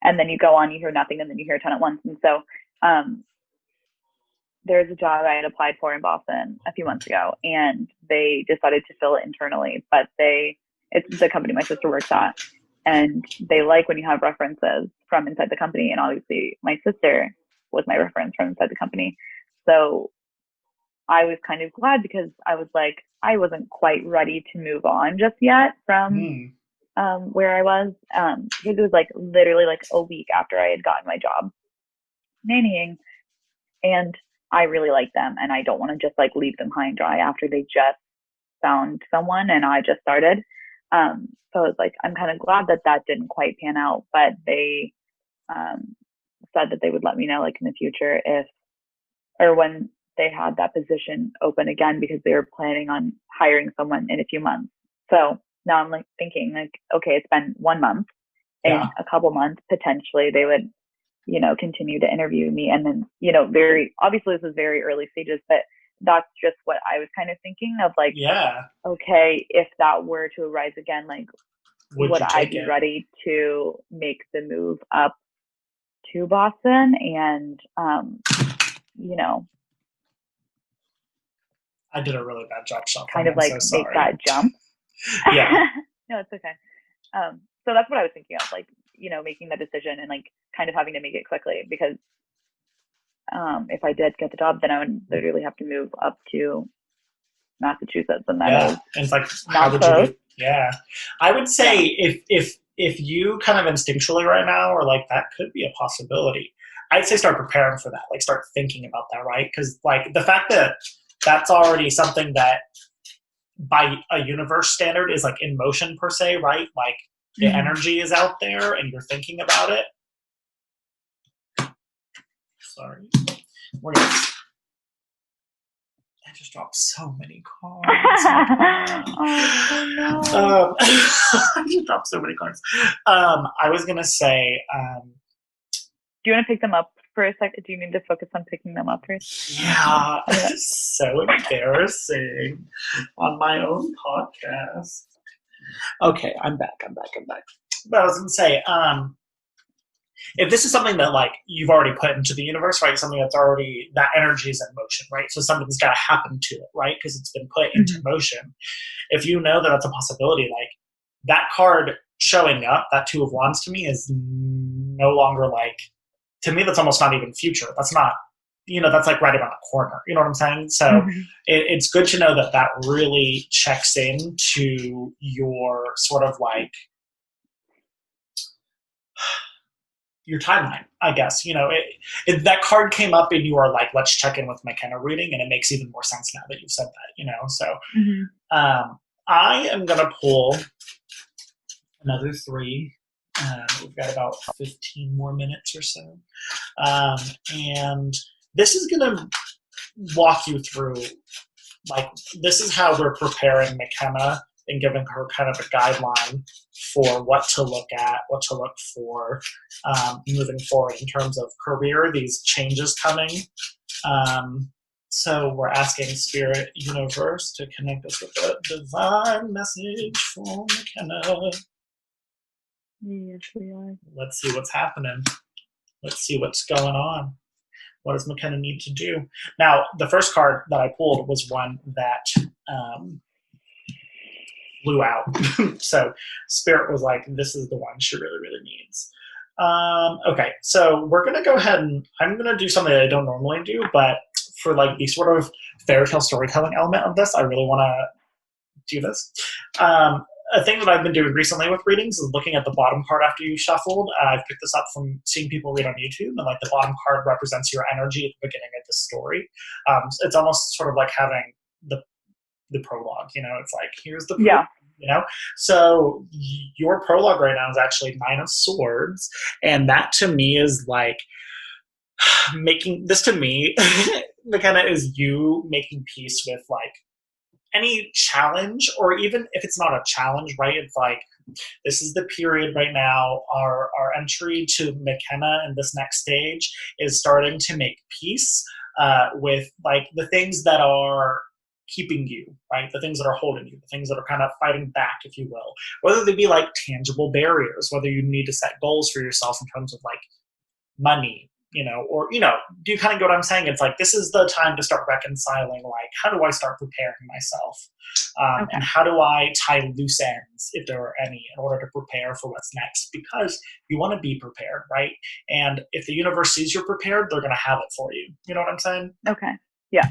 And then you go on, you hear nothing, and then you hear a ton at once. And so there's a job I had applied for in Boston a few months ago, and they decided to fill it internally. But it's the company my sister works at, and they like when you have references from inside the company. And obviously, my sister was my reference from inside the company. So I was kind of glad because I was like, I wasn't quite ready to move on just yet from where I was. Because it was like literally like a week after I had gotten my job nannying, and I really like them, and I don't want to just like leave them high and dry after they just found someone and I just started. So I was like, I'm kind of glad that didn't quite pan out, but they said that they would let me know like in the future when they had that position open again, because they were planning on hiring someone in a few months. So now I'm like thinking like, okay, it's been 1 month. In a couple months, potentially they would, you know, continue to interview me. And then, you know, obviously this is very early stages, but that's just what I was kind of thinking of, like, okay, if that were to arise again, like, would I be ready to make the move up to Boston and, you know, I did a really bad job shopping. Kind of like make that jump. No, it's okay. So that's what I was thinking of, like, you know, making that decision and like kind of having to make it quickly, because if I did get the job, then I would literally have to move up to Massachusetts, and that is and it's like, how would you do? I would say if you kind of instinctually right now are like, that could be a possibility, I'd say start preparing for that, like start thinking about that, right? Because like the fact that that's already something that by a universe standard is like in motion per se, right? Like the energy is out there and you're thinking about it. Sorry. I just dropped so many cards. Oh no. I just dropped so many cards. I was going to say... do you want to pick them up for a second? Do you need to focus on picking them up first? Yeah, Okay. so embarrassing on my own podcast. Okay, I'm back. But I was gonna say, if this is something that like you've already put into the universe, right? Something that's already that energy is in motion, right? So something's got to happen to it, right? Because it's been put into motion. If you know that that's a possibility, like that card showing up, that Two of Wands to me is no longer like, to me that's almost not even future. That's not, that's like right around the corner. You know what I'm saying? So it's good to know that that really checks into your sort of like your timeline, I guess. That card came up and you are like, let's check in with McKenna reading, and it makes even more sense now that you've said that, So I am going to pull another 3. We've got about 15 more minutes or so. And this is going to walk you through, like, this is how we're preparing McKenna and giving her kind of a guideline for what to look at, what to look for moving forward in terms of career, these changes coming. So we're asking Spirit Universe to connect us with a divine message for McKenna. Yes, we are. Let's see what's happening. Let's see what's going on. What does McKenna need to do? Now, the first card that I pulled was one that blew out. So Spirit was like, this is the one she really, really needs. Okay, so we're going to go ahead and I'm going to do something that I don't normally do, but for like the sort of fairy tale storytelling element of this, I really want to do this. A thing that I've been doing recently with readings is looking at the bottom card after you shuffled. I've picked this up from seeing people read on YouTube, and like the bottom card represents your energy at the beginning of the story. It's almost sort of like having the prologue. It's like, here's the prologue. So your prologue right now is actually 9 of Swords, and that to me is like making this to me McKenna is you making peace with like any challenge, or even if it's not a challenge, right? It's like, this is the period right now. Our entry to McKenna in this next stage is starting to make peace with like the things that are keeping you, right? The things that are holding you, the things that are kind of fighting back, if you will, whether they be like tangible barriers, whether you need to set goals for yourself in terms of like money, or, do you kind of get what I'm saying? It's like, this is the time to start reconciling, like, how do I start preparing myself? And how do I tie loose ends, if there are any, in order to prepare for what's next? Because you want to be prepared, right? And if the universe sees you're prepared, they're going to have it for you. You know what I'm saying? Okay. Yeah.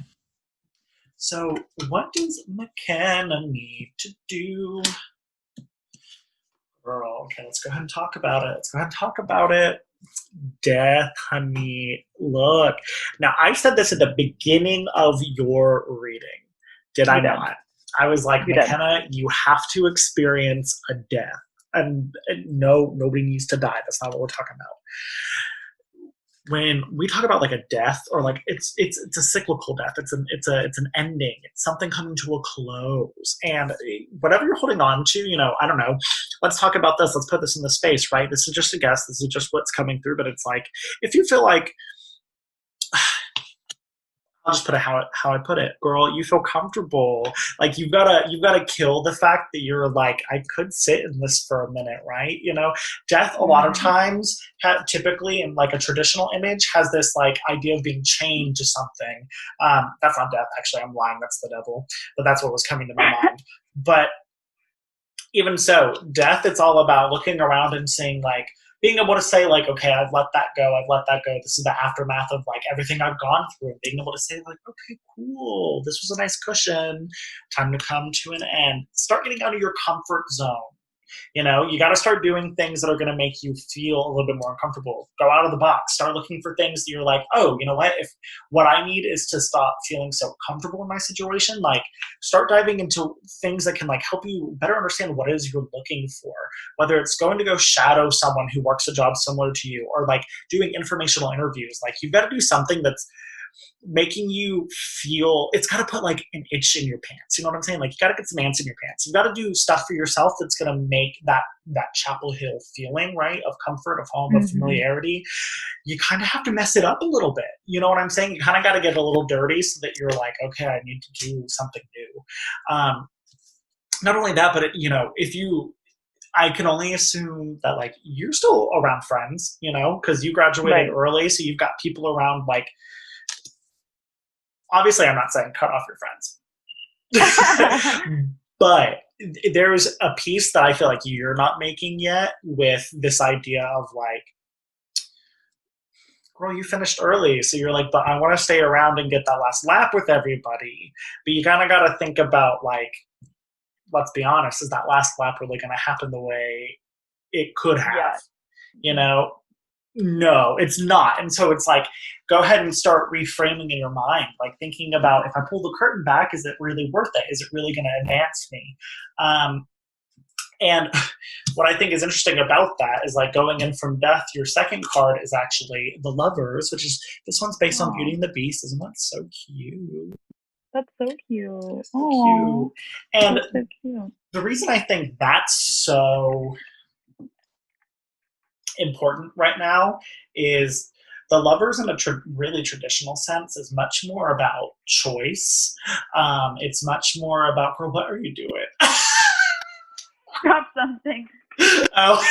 So what does McKenna need to do? Girl, okay, let's go ahead and talk about it. Death, honey. Look. Now, I said this at the beginning of your reading. Did I not? I was like, McKenna, you have to experience a death. And no, nobody needs to die. That's not what we're talking about. When we talk about like a death, or like it's a cyclical death, it's an ending, it's something coming to a close, and whatever you're holding on to, I don't know. Let's talk about this. Let's put this in the space, right? This is just a guess. This is just what's coming through. But it's like, if you feel like, I'll just put it how I put it, girl. You feel comfortable. Like you've gotta kill the fact that you're like, I could sit in this for a minute, right? Death a lot of times, typically in like a traditional image, has this like idea of being chained to something. That's not death, actually. I'm lying. That's the devil. But that's what was coming to my mind. But even so, death, it's all about looking around and seeing like, being able to say like, okay, I've let that go. This is the aftermath of like everything I've gone through. And being able to say like, okay, cool. This was a nice cushion. Time to come to an end. Start getting out of your comfort zone. You got to start doing things that are going to make you feel a little bit more uncomfortable. Go out of the box. Start looking for things that you're like, oh, you know what? If what I need is to stop feeling so comfortable in my situation, like start diving into things that can like help you better understand what it is you're looking for. Whether it's going to go shadow someone who works a job similar to you, or like doing informational interviews. Like you've got to do something that's making you feel, it's got to put like an itch in your pants. You know what I'm saying? Like you got to get some ants in your pants. You got to do stuff for yourself that's going to make that Chapel Hill feeling, right, of comfort, of home, of Mm-hmm. familiarity. You kind of have to mess it up a little bit. You know what I'm saying? You kind of got to get a little dirty so that you're like, okay, I need to do something new. Not only that, but if you, I can only assume that like you're still around friends, because you graduated Right. early, so you've got people around. Like, obviously, I'm not saying cut off your friends, but there's a piece that I feel like you're not making yet with this idea of like, girl, you finished early, so you're like, but I want to stay around and get that last lap with everybody. But you kind of got to think about like, let's be honest, is that last lap really going to happen the way it could have? Yeah. No, it's not. And so it's like, go ahead and start reframing in your mind, like thinking about, if I pull the curtain back, is it really worth it? Is it really going to advance me? And what I think is interesting about that is like going in from death, your second card is actually the Lovers, which is, this one's based on Beauty and the Beast. Isn't that so cute? That's so cute. So cute. And that's so cute. The reason I think that's so important right now is the Lovers in a really traditional sense is much more about choice. It's much more about, girl, what are you doing? Drop something. Oh,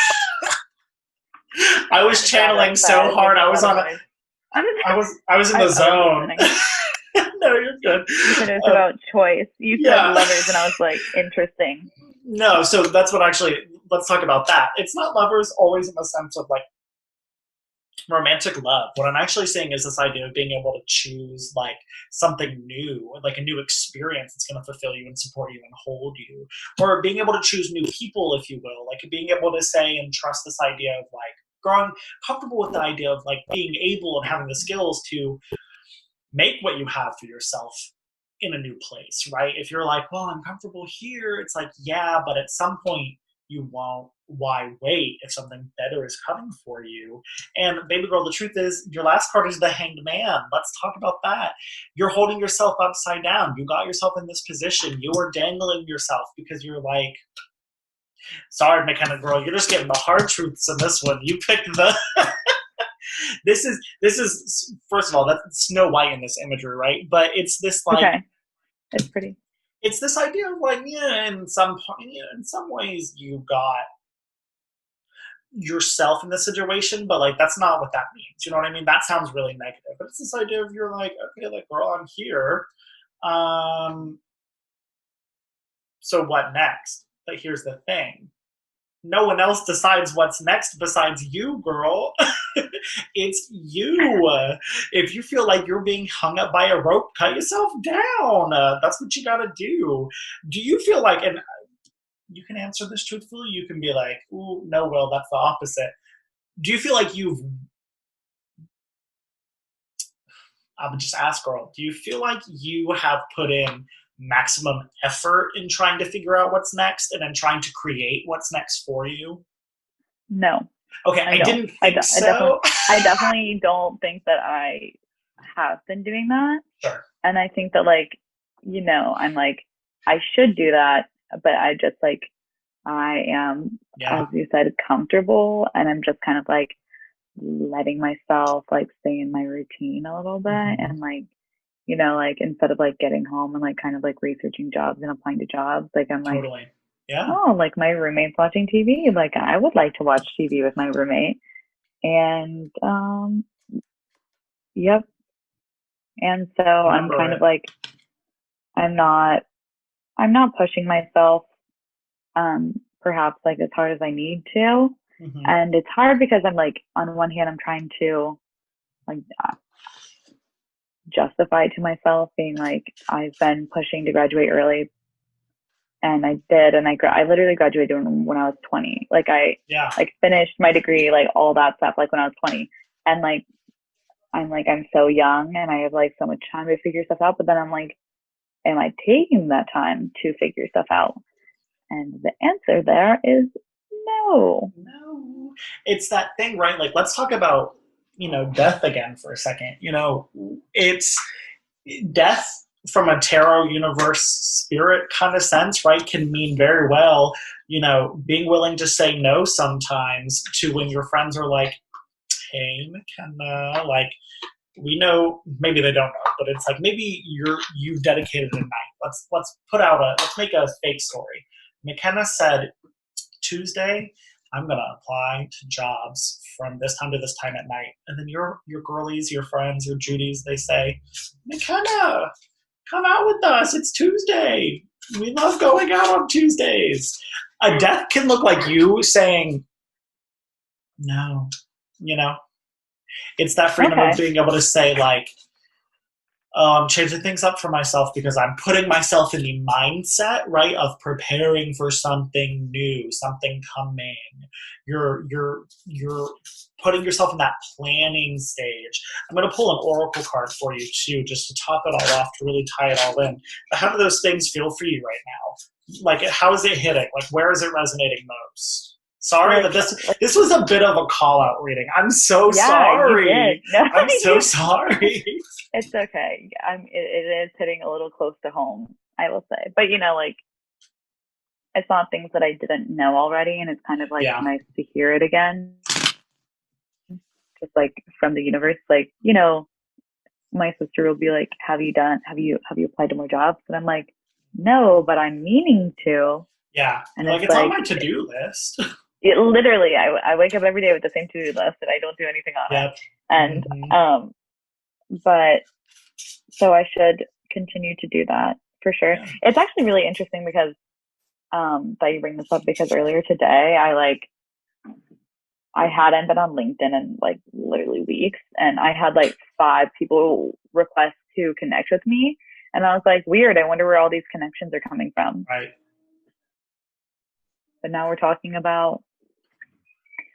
I was channeling so hard. I was in the zone. No, you're good. You said it was about choice. You said Lovers, and I was like, interesting. No, so that's what actually, let's talk about that. It's not Lovers always in the sense of like romantic love. What I'm actually saying is this idea of being able to choose like something new, like a new experience that's going to fulfill you and support you and hold you, or being able to choose new people, if you will, like being able to say and trust this idea of like growing comfortable with the idea of like being able and having the skills to make what you have for yourself in a new place, right? If you're like, well, I'm comfortable here, it's like, yeah, but at some point you won't. Why wait if something better is coming for you? And baby girl, the truth is your last card is the Hanged Man. Let's talk about that. You're holding yourself upside down. You got yourself in this position. You are dangling yourself because you're like, sorry, McKenna girl, you're just getting the hard truths in this one. You picked the this is first of all, that's Snow White in this imagery, right? But it's this like, okay. It's pretty. It's this idea of like, in some ways you got yourself in this situation, but like that's not what that means. You know what I mean? That sounds really negative, but it's this idea of you're like, okay, like girl, I'm here. So what next? But here's the thing. No one else decides what's next besides you, girl. It's you. If you feel like you're being hung up by a rope, cut yourself down. That's what you gotta do. Do you feel like, and you can answer this truthfully, you can be like, ooh, no, Will, that's the opposite. Do you feel like I would just ask, girl, do you feel like you have put in maximum effort in trying to figure out what's next and in trying to create what's next for you? No. Okay, I didn't think so. I definitely don't think that I have been doing that. Sure. And I think that like, I'm like, I should do that, but I just like, I am, as you said, comfortable, and I'm just kind of like letting myself like stay in my routine a little bit. Mm-hmm. And like, like instead of like getting home and like kind of like researching jobs and applying to jobs, like I'm like, totally. Yeah. Oh, like my roommate's watching TV. Like I would like to watch TV with my roommate. And yep. And so I'm kind of like, I'm not pushing myself perhaps like as hard as I need to. Mm-hmm. And it's hard because I'm like, on one hand, I'm trying to like justify to myself being like, I've been pushing to graduate early. And I did, and I literally graduated when I was 20. Like I like finished my degree, like all that stuff, like when I was 20. And like I'm so young, and I have like so much time to figure stuff out. But then I'm like, am I taking that time to figure stuff out? And the answer there is no. No. It's that thing, right? Like let's talk about death again for a second. It's death from a tarot universe spirit kind of sense, right, can mean very well, being willing to say no sometimes to when your friends are like, hey, McKenna, like, we know maybe they don't know, but it's like maybe you've dedicated a night. Let's make a fake story. McKenna said Tuesday, I'm gonna apply to jobs from this time to this time at night. And then your girlies, your friends, your Judies, they say, McKenna, come out with us. It's Tuesday. We love going out on Tuesdays. A death can look like you saying no, you know? It's that freedom of being able to say, like, I'm changing things up for myself because I'm putting myself in the mindset, right, of preparing for something new, something coming. You're putting yourself in that planning stage. I'm going to pull an oracle card for you too, just to top it all off, to really tie it all in. But how do those things feel for you right now? Like, how is it hitting? Like, where is it resonating most? Sorry that this was a bit of a call out reading. I'm so sorry. You did. No, I'm so sorry. It's okay. It is hitting a little close to home, I will say. But like, it's not things that I didn't know already, and it's kind of like nice to hear it again. Just like from the universe, like, my sister will be like, have you applied to more jobs? And I'm like, no, but I'm meaning to. Yeah. And it's on my to-do list. Literally, I wake up every day with the same to-do list and I don't do anything on it. And but so I should continue to do that for sure. Yeah. It's actually really interesting because that you bring this up, because earlier today I hadn't been on LinkedIn in like literally weeks, and I had like 5 people request to connect with me, and I was like, weird, I wonder where all these connections are coming from. Right. But now we're talking about,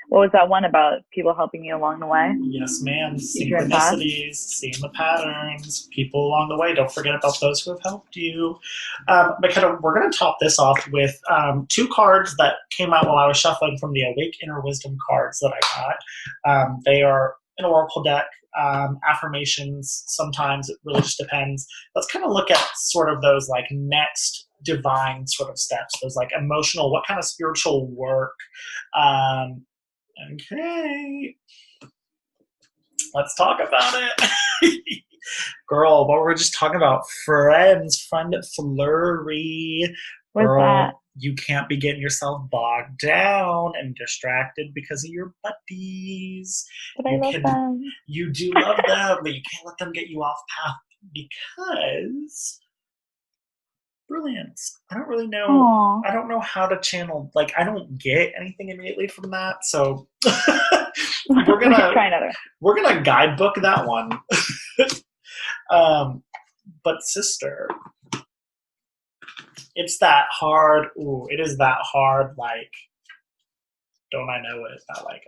what was that one about, people helping you along the way? Yes, ma'am. Synchronicities, seeing the patterns, people along the way. Don't forget about those who have helped you. McKenna, we're going to top this off with 2 cards that came out while I was shuffling from the Awake Inner Wisdom cards that I got. They are an oracle deck, affirmations. Sometimes it really just depends. Let's kind of look at sort of those like next divine sort of steps, those like emotional, what kind of spiritual work. Okay, let's talk about it. Girl, what we're just talking about, friends, friend flurry. What's that? You can't be getting yourself bogged down and distracted because of your buddies. But I love them. You do love them, but you can't let them get you off path because brilliance. I don't really know. Aww. I don't know how to channel. Like, I don't get anything immediately from that. So we're gonna guidebook that one. But sister, it's that hard. Ooh, it is that hard. Like, don't I know it? That like,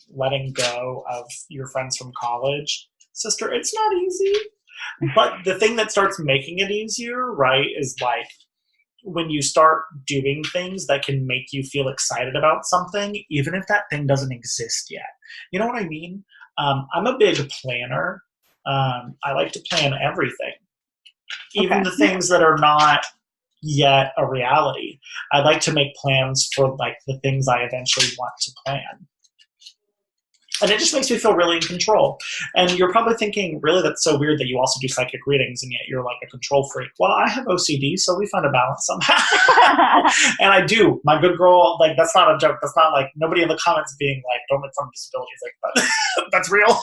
letting go of your friends from college, sister. It's not easy. But the thing that starts making it easier, right, is like when you start doing things that can make you feel excited about something, even if that thing doesn't exist yet. You know what I mean? I'm a big planner. I like to plan everything, even the things that are not yet a reality. I like to make plans for like the things I eventually want to plan. And it just makes me feel really in control. And you're probably thinking, really, that's so weird that you also do psychic readings and yet you're like a control freak. Well, I have OCD, so we find a balance somehow. And I do. My good girl, like, that's not a joke. That's not like nobody in the comments being like, don't make fun of disabilities. Like, but that's real.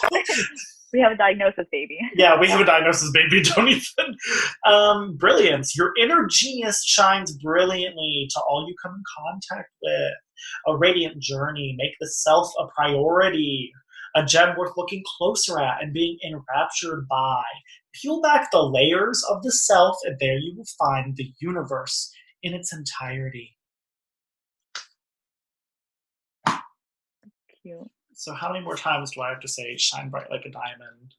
We have a diagnosis, baby. Yeah, we have a diagnosis, baby. Don't even. Brilliance. Your inner genius shines brilliantly to all you come in contact with. A radiant journey. Make the self a priority. A gem worth looking closer at and being enraptured by. Peel back the layers of the self, and there you will find the universe in its entirety. Cute. So how many more times do I have to say shine bright like a diamond?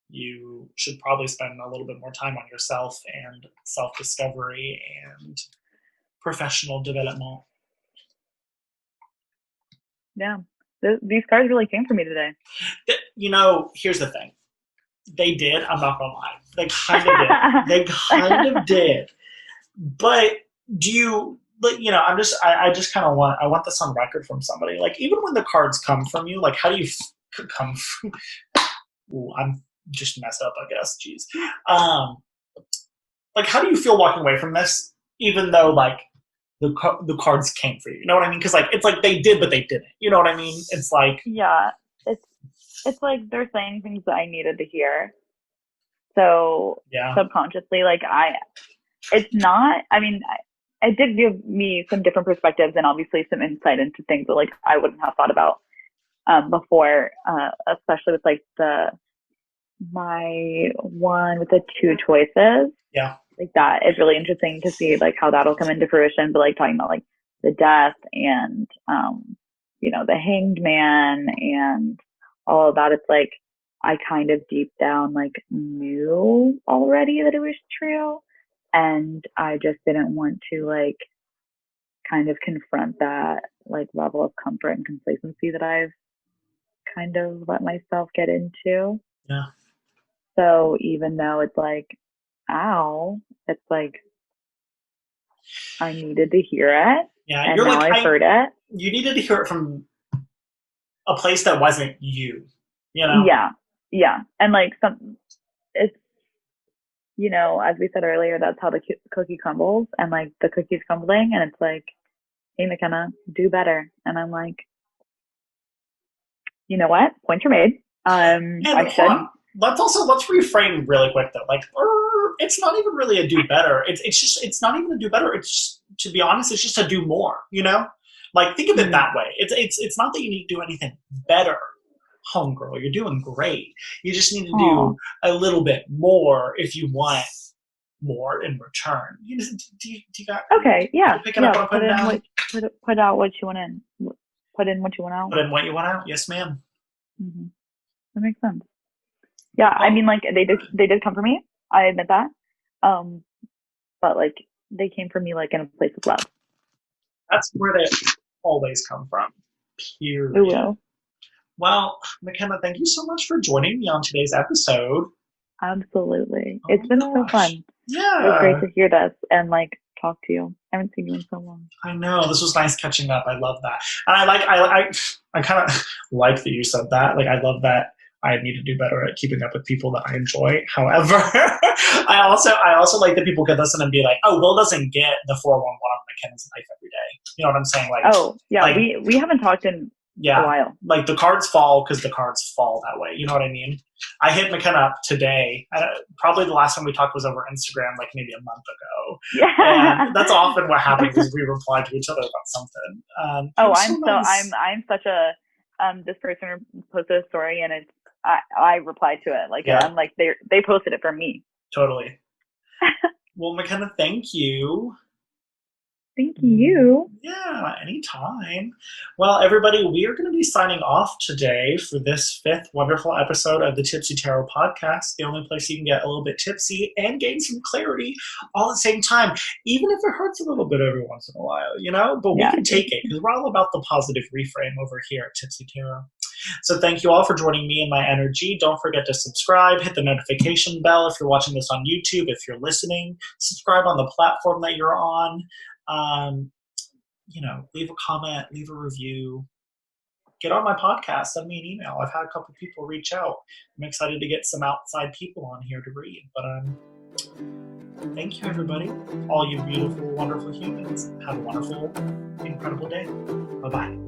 You should probably spend a little bit more time on yourself and self-discovery and professional development. Yeah. these cards really came for me today. Here's the thing. They did. I'm not gonna lie. They kind of did. They kind of did. But do you? I just kind of I want this on record from somebody. Like, even when the cards come from you, like, how do you come from? Ooh, I'm just messed up, I guess. Jeez. Like, how do you feel walking away from this, even though, like, the cards came for you? You know what I mean? Because, like, it's like they did, but they didn't. You know what I mean? It's like, yeah, it's like they're saying things that I needed to hear. So yeah, subconsciously, like it's not. I mean, it did give me some different perspectives and obviously some insight into things that like I wouldn't have thought about before, especially with like my one with the two choices. yeah, Like that is really interesting to see like how that'll come into fruition. But like talking about like the death and the hanged man and all of that, it's like I kind of deep down like knew already that it was true, and I just didn't want to like kind of confront that like level of comfort and complacency that I've kind of let myself get into. yeah. So even though it's like, ow, it's like I needed to hear it, Yeah, and you're now like, I've heard it. you needed to hear it from a place that wasn't you, you know? Yeah, and like it's as we said earlier, that's how the cookie crumbles, and like the cookie's crumbling, and it's like, hey McKenna, do better, and I'm like, you know what? Points are made. Yeah, I but should. hold on. Let's reframe really quick though. Like, it's not even really a do better. It's not even a do better. It's just, to be honest, it's just a do more. You know, like, think of it that way. It's not that you need to do anything better, homegirl. You're doing great. You just need to do a little bit more if you want more in return. Do you got? Okay, yeah, picking up what I'm putting down? Put out what you want in. Put in what you want out. Put in what you want out. Yes, ma'am. Mm-hmm. That makes sense. Yeah, I mean, like they did come for me. I admit that. But like they came for me like in a place of love. That's where they always come from. Period. It will. Well, McKenna, thank you so much for joining me on today's episode. Absolutely. It's been so fun. Yeah. It was great to hear this and like talk to you. I haven't seen you in so long. I know. This was nice catching up. I love that. And I kind of like that you said that. Like, I love that I need to do better at keeping up with people that I enjoy. However, I also like that people could listen and be like, oh, Will doesn't get the 411 on McKenna's life every day. You know what I'm saying? Like, oh yeah, like, we haven't talked in a while. Like, the cards fall because the cards fall that way. You know what I mean? I hit McKenna up today. Probably the last time we talked was over Instagram, like maybe a month ago. Yeah, and that's often what happens is we reply to each other about something. I'm such a this person posted a story and it's I replied to it like I'm like they posted it for me. Totally. Well, McKenna, thank you. Thank you. Yeah, anytime. Well, everybody, we are going to be signing off today for this 5th wonderful episode of the Tipsy Tarot podcast, the only place you can get a little bit tipsy and gain some clarity all at the same time, even if it hurts a little bit every once in a while, but we can take it because we're all about the positive reframe over here at Tipsy Tarot. So thank you all for joining me in my energy. Don't forget to subscribe, hit the notification bell if you're watching this on YouTube. If you're listening, subscribe on the platform that you're on. Leave a comment, leave a review, get on my podcast, send me an email. I've had a couple people reach out. I'm excited to get some outside people on here to read. But thank you, everybody. All you beautiful, wonderful humans. Have a wonderful, incredible day. Bye-bye.